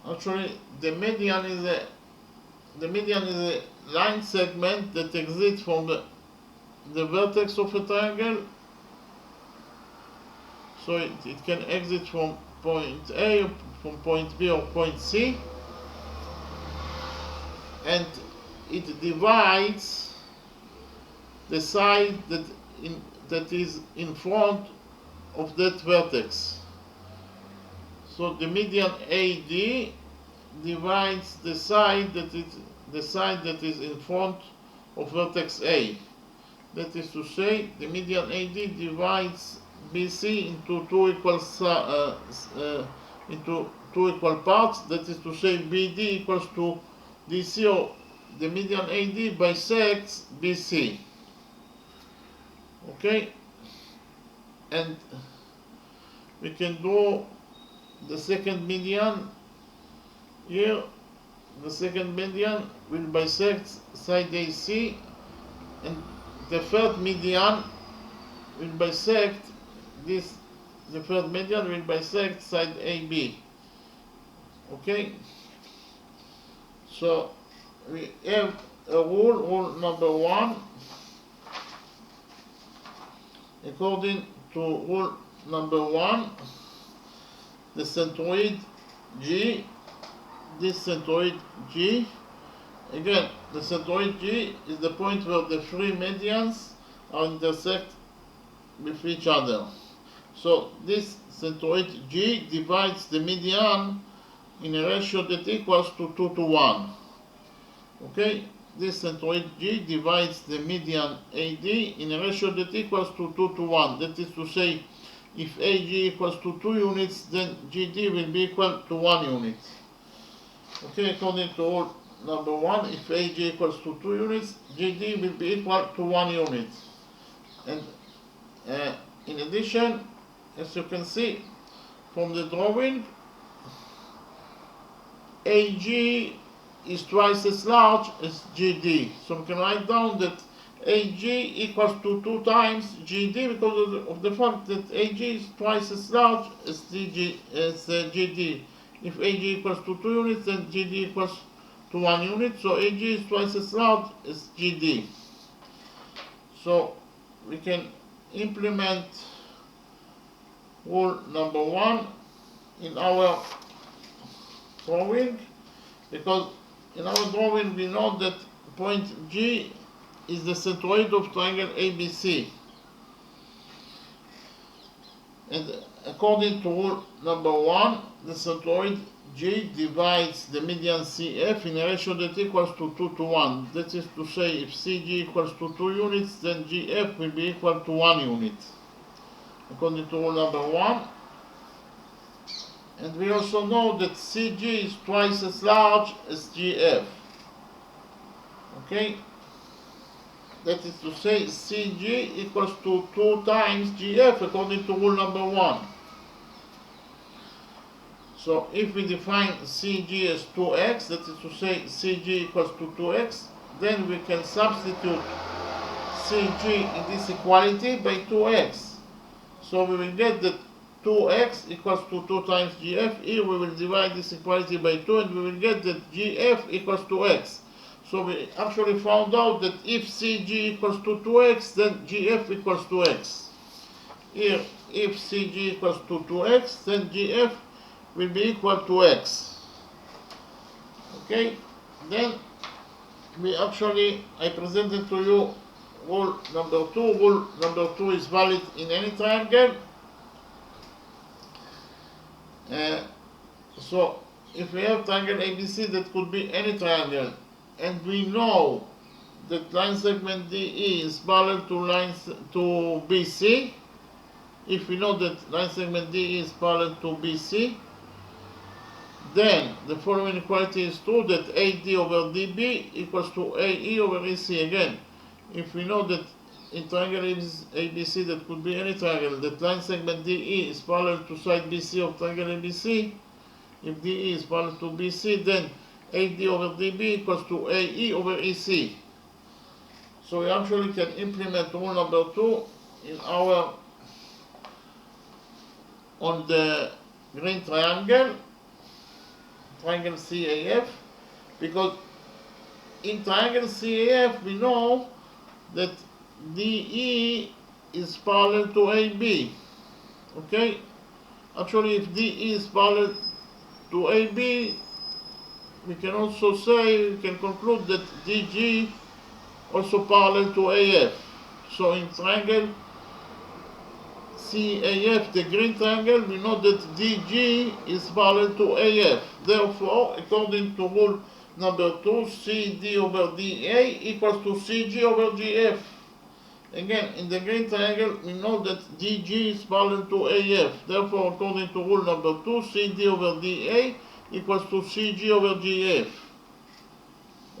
Actually, the median is a line segment that exits from the vertex of a triangle. So it can exit from point A, from point B, or point C, and it divides the side that is in front of that vertex. So the median AD divides the side that is in front of vertex A. That is to say, the median AD divides BC into two equal parts. That is to say, BD equals to DC, or the median AD bisects BC. Okay, and we can draw the second median here. The second median will bisect side AC and the third median will bisect this. The third median will bisect side AB. Okay. So we have a rule number 1. According to rule number 1, the centroid G, this centroid G, again, the centroid G is the point where the three medians are intersect with each other. So this centroid G divides the median in a ratio that equals to 2 to 1. Okay, this centroid G divides the median AD in a ratio that equals to 2 to 1. That is to say, if AG equals to 2 units, then GD will be equal to 1 unit. Okay, according to rule number 1, if AG equals to 2 units, GD will be equal to 1 unit. And in addition, as you can see from the drawing, AG is twice as large as GD. So we can write down that AG equals to 2 times GD because of the fact that AG is twice as large as GD. If AG equals to 2 units, then GD equals to 1 unit. So AG is twice as large as GD. So we can implement rule number 1 in our drawing, because in our drawing we know that point G is the centroid of triangle ABC. And according to rule number 1, the centroid G divides the median CF in a ratio that equals to 2 to 1. That is to say, if CG equals to 2 units, then GF will be equal to 1 unit. According to rule number 1. And we also know that CG is twice as large as GF. Okay? That is to say, CG equals to 2 times GF according to rule number 1. So if we define CG as 2x, that is to say CG equals to 2x, then we can substitute CG in this equality by 2x. So we will get that 2x equals to 2 times GF. Here we will divide this equality by 2 and we will get that GF equals to x. So we actually found out that if CG equals to 2x, then GF equals to x. Here, if CG equals to 2x, then GF will be equal to x. Okay, then I presented to you rule number 2. Rule number 2 is valid in any triangle. So if we have triangle ABC, that could be any triangle, and we know that line segment DE is parallel to BC. If we know that line segment DE is parallel to BC, then the following equality is true, that AD over DB equals to AE over EC. Again, if we know that in triangle ABC, that could be any triangle, that line segment DE is parallel to side BC of triangle ABC. If DE is parallel to BC, then AD over DB equals to AE over EC. So we actually can implement rule number 2 on the green triangle CAF, because in triangle CAF we know that DE is parallel to AB. Okay? Actually, if DE is parallel to AB, we can conclude that DG also parallel to AF. So in triangle CAF, the green triangle, we know that DG is parallel to AF. Therefore, according to rule number 2, CD over DA equals to CG over GF. Again, in the green triangle, we know that DG is parallel to AF. Therefore, according to rule number 2, CD over DA equals to CG over GF.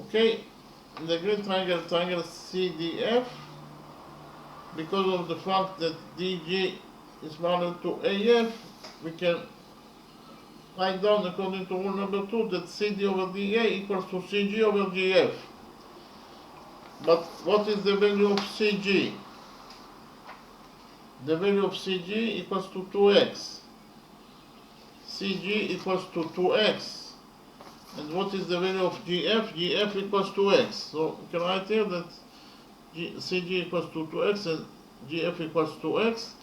Okay, in the green triangle, triangle CDF, because of the fact that DG is parallel to AF, we can write down, according to rule number 2, that CD over DA equals to CG over GF. But what is the value of CG? The value of CG equals to 2x. CG equals to 2x. And what is the value of GF? GF equals to x. So we can write here that CG equals to 2x and GF equals to x.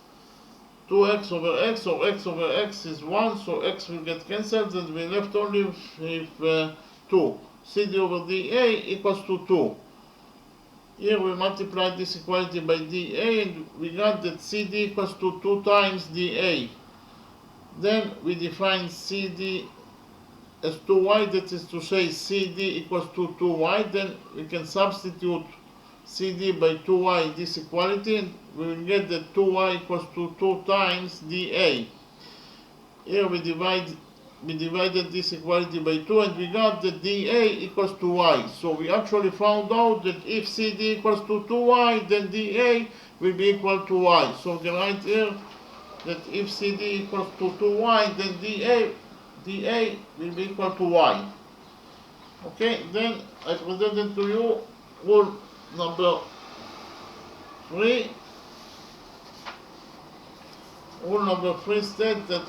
2x over x, or x over x is 1, so x will get cancelled and we left only with 2. CD over dA equals to 2. Here we multiply this equality by dA and we got that CD equals to 2 times dA. Then we define CD as 2y, that is to say CD equals to 2y. Then we can substitute CD by 2y in this equality and we will get that 2y equals to 2 times dA. Here we divided this equality by 2 and we got that dA equals to y. So we actually found out that if CD equals to 2y, then dA will be equal to y. So we can write here that if CD equals to 2y, then dA will be equal to y. Okay, then I presented to you rule number 3. Rule number 3 states that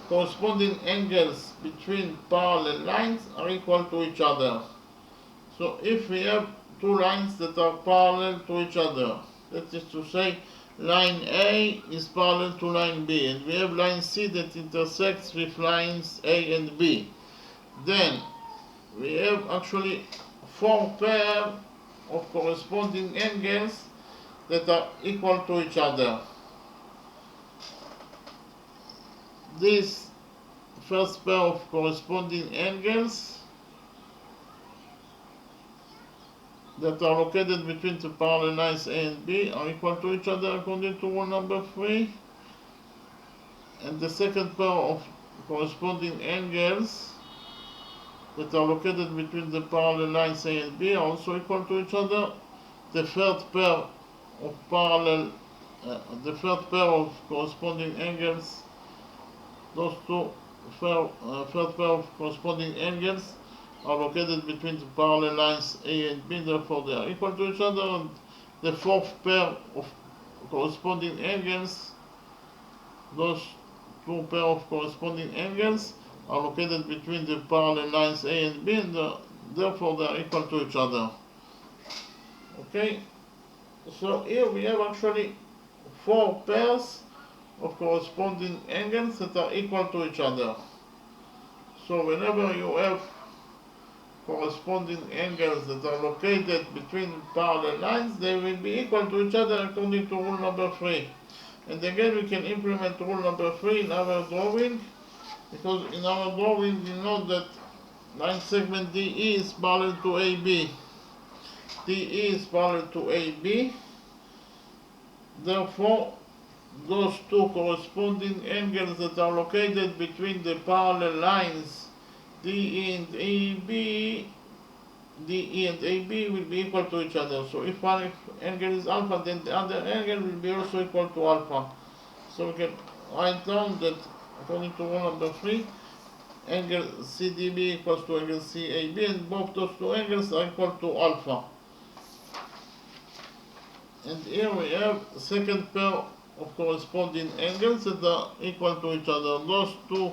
corresponding angles between parallel lines are equal to each other. So if we have two lines that are parallel to each other, that is to say line A is parallel to line B, and we have line C that intersects with lines A and B, then we have actually 4 pairs of corresponding angles that are equal to each other. This first pair of corresponding angles that are located between the parallel lines A and B are equal to each other according to rule number 3. And the second pair of corresponding angles that are located between the parallel lines A and B are also equal to each other. The third pair of corresponding angles, those two third pair of corresponding angles are located between the parallel lines A and B, therefore they are equal to each other. And the fourth pair of corresponding angles, those two pair of corresponding angles are located between the parallel lines A and B, and therefore they are equal to each other. Okay, so here we have actually 4 pairs of corresponding angles that are equal to each other. So whenever you have corresponding angles that are located between parallel lines, they will be equal to each other according to rule number 3. And again, we can implement rule number 3 in our drawing, because in our drawing we know that line segment DE is parallel to AB. DE is parallel to AB. Therefore, those two corresponding angles that are located between the parallel lines DE and AB will be equal to each other. So if one angle is alpha, then the other angle will be also equal to alpha. So we can write down that according to rule number 3, angle CDB equals to angle CAB, and both those two angles are equal to alpha. And here we have second pair of corresponding angles that are equal to each other. Those two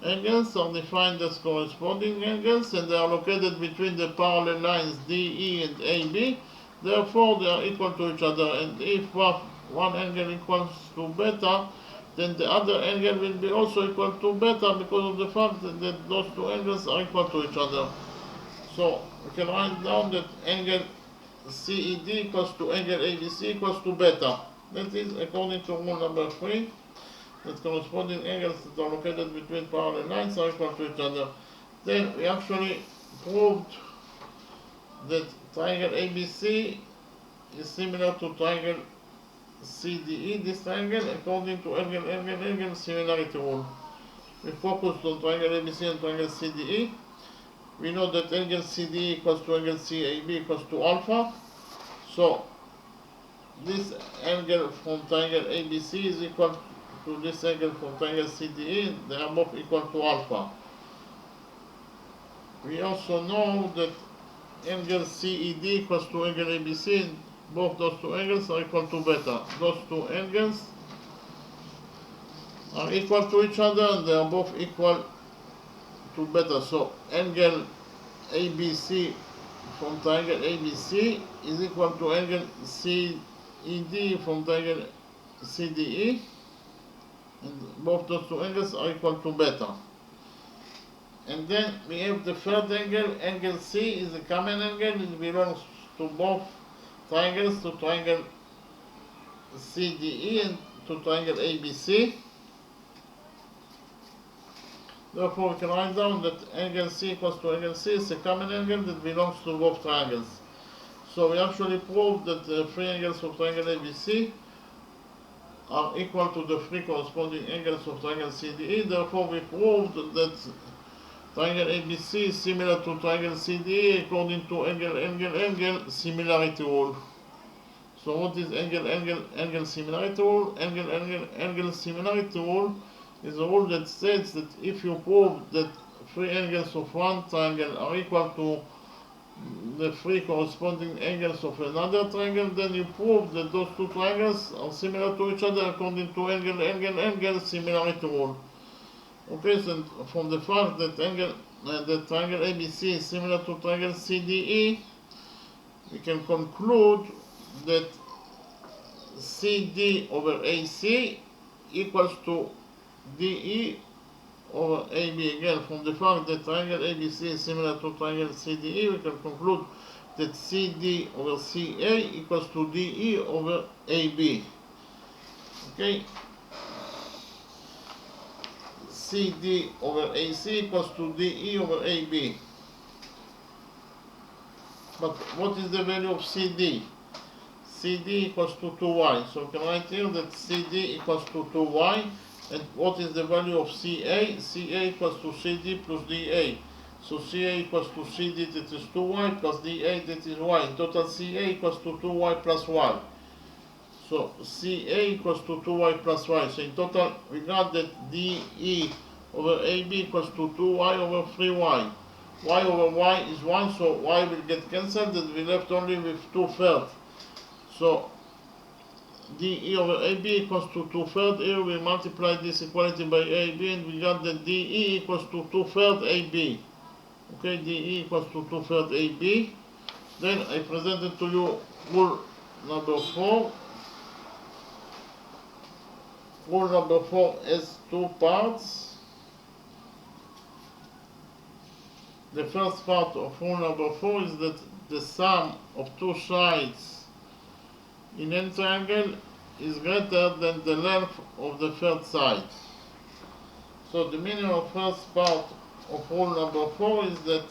angles are defined as corresponding angles, and they are located between the parallel lines DE and AB. Therefore, they are equal to each other. And if one angle equals to beta, then the other angle will be also equal to beta, because of the fact that those two angles are equal to each other. So we can write down that angle CED equals to angle ABC equals to beta. That is according to rule number 3, that corresponding angles that are located between parallel lines are equal to each other. Then we actually proved that triangle ABC is similar to triangle CDE, this triangle, according to angle similarity rule. We focused on triangle ABC and triangle CDE. We know that angle CDE equals to angle CAB equals to alpha. So this angle from triangle ABC is equal to this angle from triangle CDE. They are both equal to alpha. We also know that angle CED equals to angle ABC, and both those two angles are equal to beta. Those two angles are equal to each other and they are both equal to beta. So angle ABC from triangle ABC is equal to angle CED from triangle CDE, and both those two angles are equal to beta. And then we have the third angle, angle C is a common angle, it belongs to both triangles, to triangle CDE and to triangle ABC. Therefore we can write down that angle C equals to angle C is a common angle that belongs to both triangles. So we actually proved that the three angles of triangle ABC are equal to the three corresponding angles of triangle CDE. Therefore we proved that triangle ABC is similar to triangle CDE according to angle similarity rule. So what is angle similarity rule? Angle similarity rule is a rule that states that if you prove that three angles of one triangle are equal to the three corresponding angles of another triangle, then you prove that those two triangles are similar to each other according to angle similarity rule. Okay, so from the fact that the triangle ABC is similar to triangle CDE, we can conclude that CD over AC equals to DE over AB. Again, from the fact that triangle ABC is similar to triangle CDE, we can conclude that CD over CA equals to DE over AB. Okay, CD over AC equals to DE over AB. But what is the value of CD? CD equals to 2y. So we can write here that CD equals to 2y. And what is the value of CA? CA equals to CD plus DA. So CA equals to CD, that is 2y, plus DA, that is y. In total, CA equals to 2y plus y. So CA equals to 2y plus y. So in total, we got that DE over AB equals to 2y over 3y. Y over y is 1, so y will get cancelled, and we left only with 2/3. So DE over AB equals to 2/3. Here we multiply this equality by AB, and we got that DE equals to 2/3 AB. Okay, DE equals to 2/3 AB. Then I presented to you rule number 4. Rule number 4 has two parts. The first part of rule number 4 is that the sum of two sides in any triangle is greater than the length of the third side. So the meaning of first part of rule number 4 is that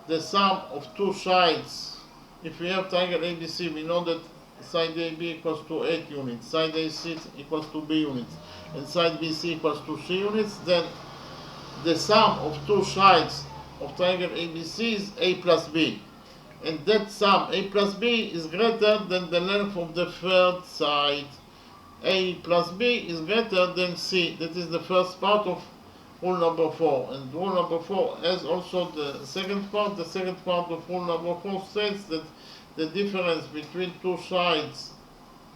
the sum of two sides, if we have triangle ABC, we know that side AB equals to 8 units, side AC equals to B units, and side BC equals to C units, then the sum of two sides of triangle ABC is A plus B. And that sum, A plus B, is greater than the length of the third side. A plus B is greater than C. That is the first part of rule number 4. And rule number 4 has also the second part. The second part of rule number 4 states that the difference between two sides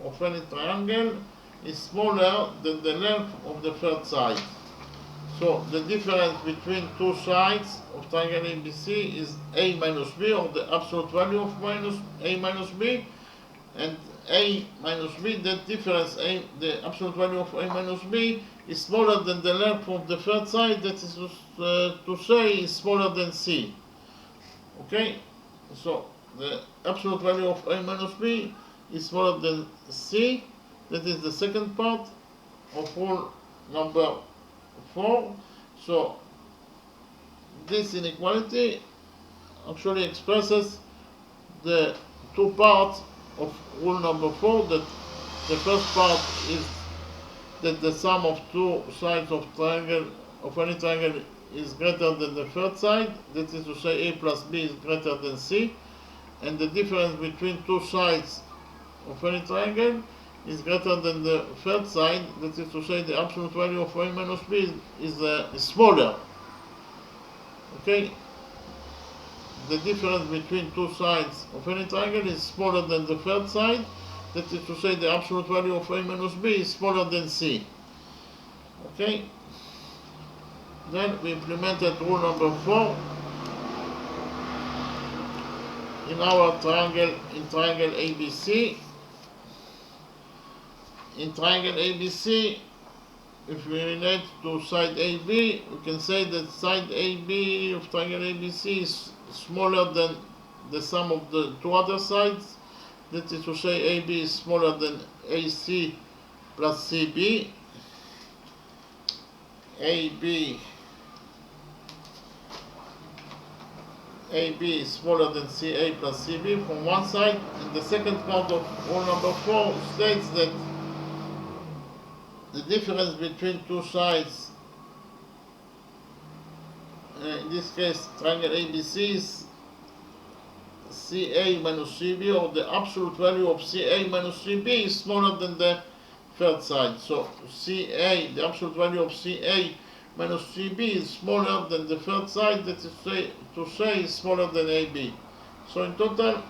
of any triangle is smaller than the length of the third side. So the difference between two sides of triangle ABC is A minus B, or the absolute value of A minus B, and A minus B, that difference, the absolute value of A minus B, is smaller than the length of the third side, that is to say, is smaller than C. Okay, so the absolute value of A minus B is smaller than C. That is the second part of rule number 4. So this inequality actually expresses the two parts of rule number 4. That the first part is that the sum of two sides of any triangle is greater than the third side, that is to say A plus B is greater than C, and the difference between two sides of any triangle is greater than the third side, that is to say the absolute value of A minus B is smaller. Okay, the difference between two sides of any triangle is smaller than the third side, that is to say the absolute value of A minus B is smaller than C. Okay? Then we implemented rule number 4 in our triangle, ABC. In triangle ABC, if we relate to side AB, we can say that side AB of triangle ABC is smaller than the sum of the two other sides. That is to say, AB is smaller than AC plus CB. AB is smaller than CA plus CB from one side, and the second part of rule number 4 states that the difference between two sides, in this case triangle ABC, is CA minus CB, or the absolute value of CA minus CB is smaller than the third side. So CA, the absolute value of CA minus CB is smaller than the third side, that is to say is smaller than AB. So in total,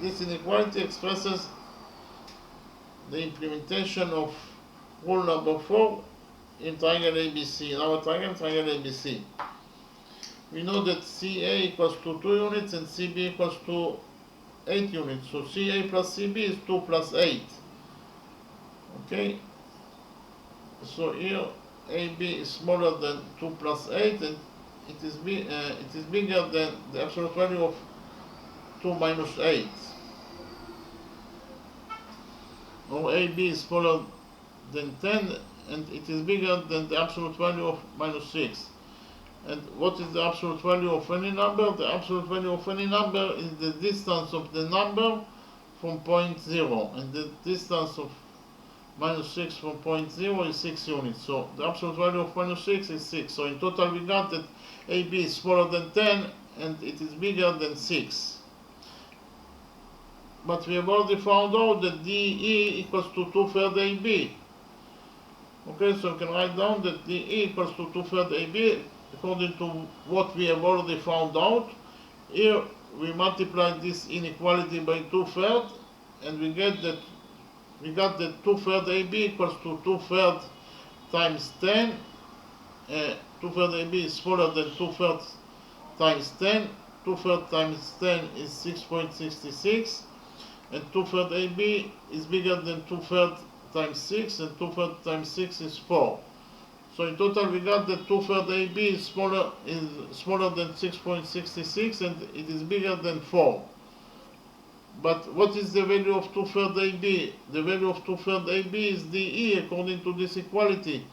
this inequality expresses the implementation of rule number 4 in triangle ABC, in our triangle ABC. We know that CA equals to 2 units and CB equals to 8 units. So CA plus CB is 2 plus 8. Okay? So here AB is smaller than 2 plus 8, and it is bigger than the absolute value of 2 minus 8. Or AB is smaller than 10, and it is bigger than the absolute value of minus 6. And what is the absolute value of any number? The absolute value of any number is the distance of the number from point 0, and the distance of minus 6 from point 0 is 6 units. So the absolute value of minus 6 is 6. So in total we got that AB is smaller than 10 and it is bigger than 6. But we have already found out that DE equals to 2/3 AB. Okay, so we can write down that DE equals to 2/3 AB according to what we have already found out. Here we multiply this inequality by 2/3, and we got that 2/3 AB equals to 2/3 times 10. 2/3 AB is smaller than 2/3 times 10. 2/3 times 10 is 6.66, and 2/3 AB is bigger than 2/3 times 6, and 2/3 times 6 is 4. So in total we got that 2/3 AB is smaller than 6.66, and it is bigger than 4. But what is the value of 2/3 AB? The value of 2/3 AB is DE according to this equality.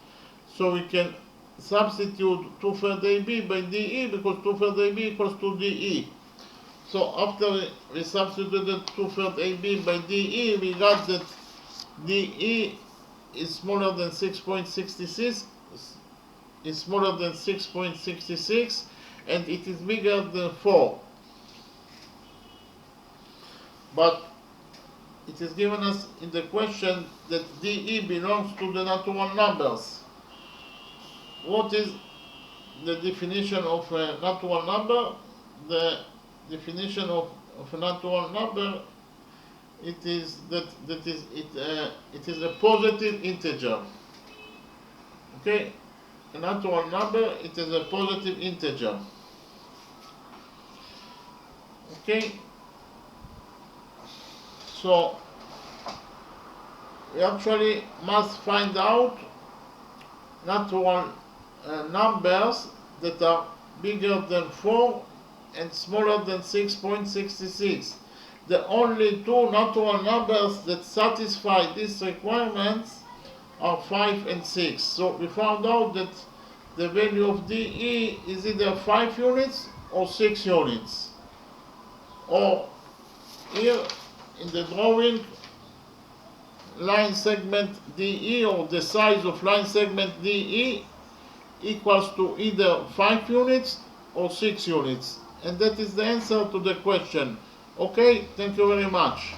So we can substitute 2/3 AB by DE, because 2/3 AB equals to DE. So after we substituted 2/3 AB by DE, we got that DE is smaller than 6.66, and it is bigger than 4. But it is given us in the question that DE belongs to the natural numbers. What is the definition of a natural number? The definition of a natural number, it is a positive integer. Okay, a natural number, it is a positive integer. Okay, so we actually must find out natural numbers that are bigger than 4 and smaller than 6.66. The only two natural numbers that satisfy these requirements are 5 and 6. So we found out that the value of DE is either 5 units or 6 units. Or here in the drawing, line segment DE, or the size of line segment DE, equals to either 5 units or 6 units. And that is the answer to the question. Okay, thank you very much.